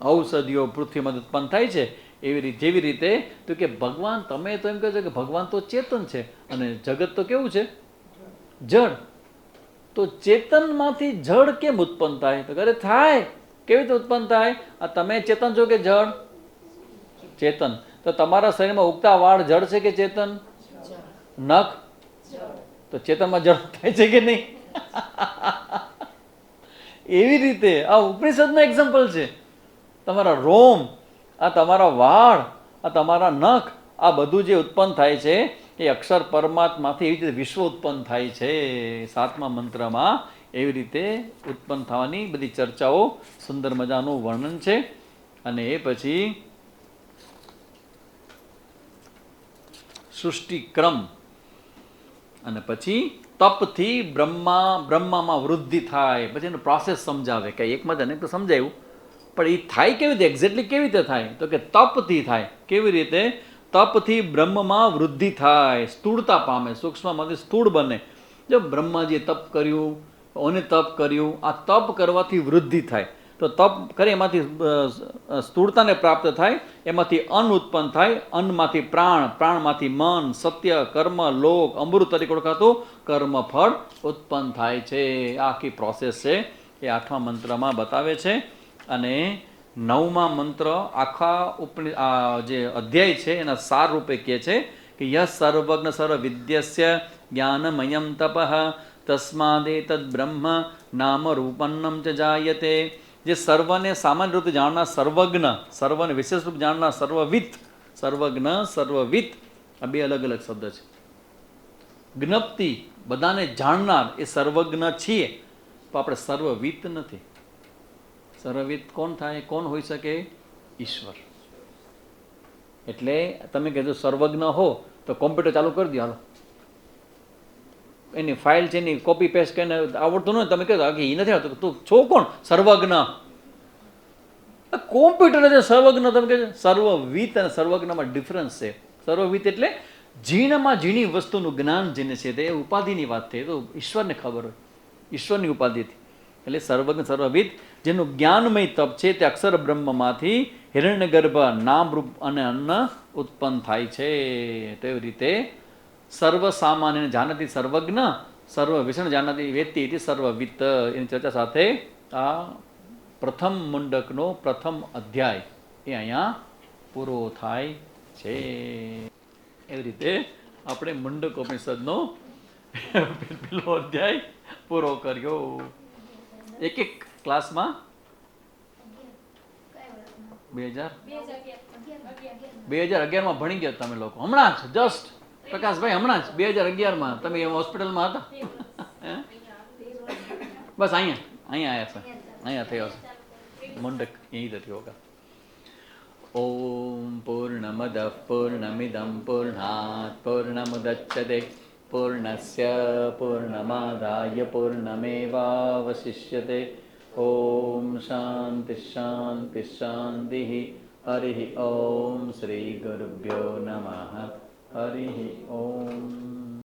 A: ઔષધિઓ પૃથ્વીમાં ઉત્પન્ન થાય છે એવી રીતે, જેવી રીતે તો કે ભગવાન, તમે તો એમ કહો છો કે ભગવાન તો ચેતન છે અને જગત તો કેવું છે? જળ. તો ચેતનમાંથી જળ કેમ ઉત્પન્ન થાય? તો અરે થાય. કેવી રીતે ઉત્પન્ન થાય? આ તમે ચેતન છો કે જળ? ચેતન. તો તમારા શરીરમાં ઉગતા વાળ જળ છે કે ચેતન? નખ તો ચેતનમાં જળ થાય છે કે નહીં? એવી રીતે આ ઉપનિષદનું એક્ઝામ્પલ છે. તમારા રોમ, આ તમારા વાળ, આ તમારા નખ, આ બધું જે ઉત્પન્ન થાય છે એ અક્ષર પરમાત્માથી એવી રીતે વિશ્વ ઉત્પન્ન થાય છે. 7મા મંત્રમાં એવી રીતે ઉત્પન્ન થવાની બધી ચર્ચાઓ, સુંદર મજાનું વર્ણન છે. અને એ પછી સૃષ્ટિક્રમ, અને પછી તપથી બ્રહ્મામાં વૃદ્ધિ થાય. પછી એનો પ્રોસેસ સમજાવે કે એકમાં જ અનેક તો સમજાયું, પણ એ થાય કેવી રીતે, એક્ઝેક્ટલી કેવી રીતે થાય? તો કે તપથી થાય. કેવી રીતે? તપથી બ્રહ્મમાં વૃદ્ધિ થાય, સ્થૂળતા પામે, સૂક્ષ્મમાંથી સ્થૂળ બને. જો બ્રહ્માજીએ તપ કર્યું, ઓને તપ કર્યું, આ તપ કરવાથી વૃદ્ધિ થાય. તો તપ કરે એમાંથી સ્થૂળતાને પ્રાપ્ત થાય, એમાંથી અન્ન ઉત્પન્ન થાય, અન્નમાંથી પ્રાણ, પ્રાણમાંથી મન, સત્ય, કર્મ, લોક, અમૃત તરીકે ઓળખાતું કર્મફળ ઉત્પન્ન થાય છે. આખી પ્રોસેસ છે એ 8મા મંત્રમાં બતાવે છે. અને 9મા મંત્ર આખા જે અધ્યાય છે એના સાર રૂપે કહે છે કે યસ સર્વજ્ઞ સર્વવિદ્યસ્ય જ્ઞાનમયમ તપઃ તસ્માદેતદ બ્રહ્મ નામ રૂપન્નમ ચ જાયતે. જે સર્વને સામાન્ય રૂપે જાણનાર સર્વજ્ઞ, સર્વને વિશેષ રૂપ જાણનાર સર્વવિત, સર્વજ્ઞ સર્વવિત આ બે અલગ અલગ શબ્દ છે. જ્ઞપ્તિ બધાને જાણનાર એ સર્વજ્ઞ છીએ, તો આપણે સર્વવિત નથી. સર્વવિત કોણ થાય? કોણ હોઈ શકે? ઈશ્વર. એટલે તમે કહેજો સર્વજ્ઞ હો તો કોમ્પ્યુટર ચાલુ કરી દો, હાલો એની ફાઇલ છે એની કોપી પેસ્ટ કરીને આવડતું ન તમે કહો કે એ નથી આવતું, તું છો કોણ? સર્વજ્ઞ. કોમ્પ્યુટર છે સર્વજ્ઞ. તમે કહે સર્વવિત અને સર્વજ્ઞમાં ડિફરન્સ છે. સર્વવિત એટલે ઝીણમાં ઝીણી વસ્તુનું જ્ઞાન જેને છે તે ઉપાધિની વાત થઈ, તો ઈશ્વરને ખબર હોય, ઈશ્વરની ઉપાધિથી. એટલે સર્વજ્ઞ સર્વવિદ જેનું જ્ઞાનમય તપ છે તે અક્ષર બ્રહ્મમાંથી હિરણ્યગર્ભ નામરૂપ અને અન્ન ઉત્પન્ન થાય છે. તો એવી રીતે સર્વ સામાન્ય જાનતી સર્વજ્ઞ, સર્વ વિષણ જાનતી વેત્તિ ઇતિ સર્વવિત્ત. એની ચર્ચા સાથે આ પ્રથમ મુંડકનો પ્રથમ અધ્યાય એ અહીંયા પૂરો થાય છે. એવી રીતે આપણે મુંડકોપનિષદનો પેલો અધ્યાય પૂરો કર્યો. એક એક ક્લાસમાં 2011માં ભણી ગયા તમે લોકો. હમણાં જ જસ્ટ પ્રકાશભાઈ, હમણાં જ 2011માં તમે હોસ્પિટલમાં હતા. બસ અહીંયા આવ્યા છે, અહીંયા થયો છે મુંડક અહીં થયો હોગા. ઓમ પૂર્ણમદ પૂર્ણમિદમ પૂર્ણાત પૂર્ણમુદચ્યતે પૂર્ણસ્ય પૂર્ણમાદાય પૂર્ણમેવાવશિષ્યતે. ઓમ શાંતિ શાંતિ શાંતિ. હરિ ઓમ શ્રી ગુરુભ્યો નમઃ. હરિ ઓમ.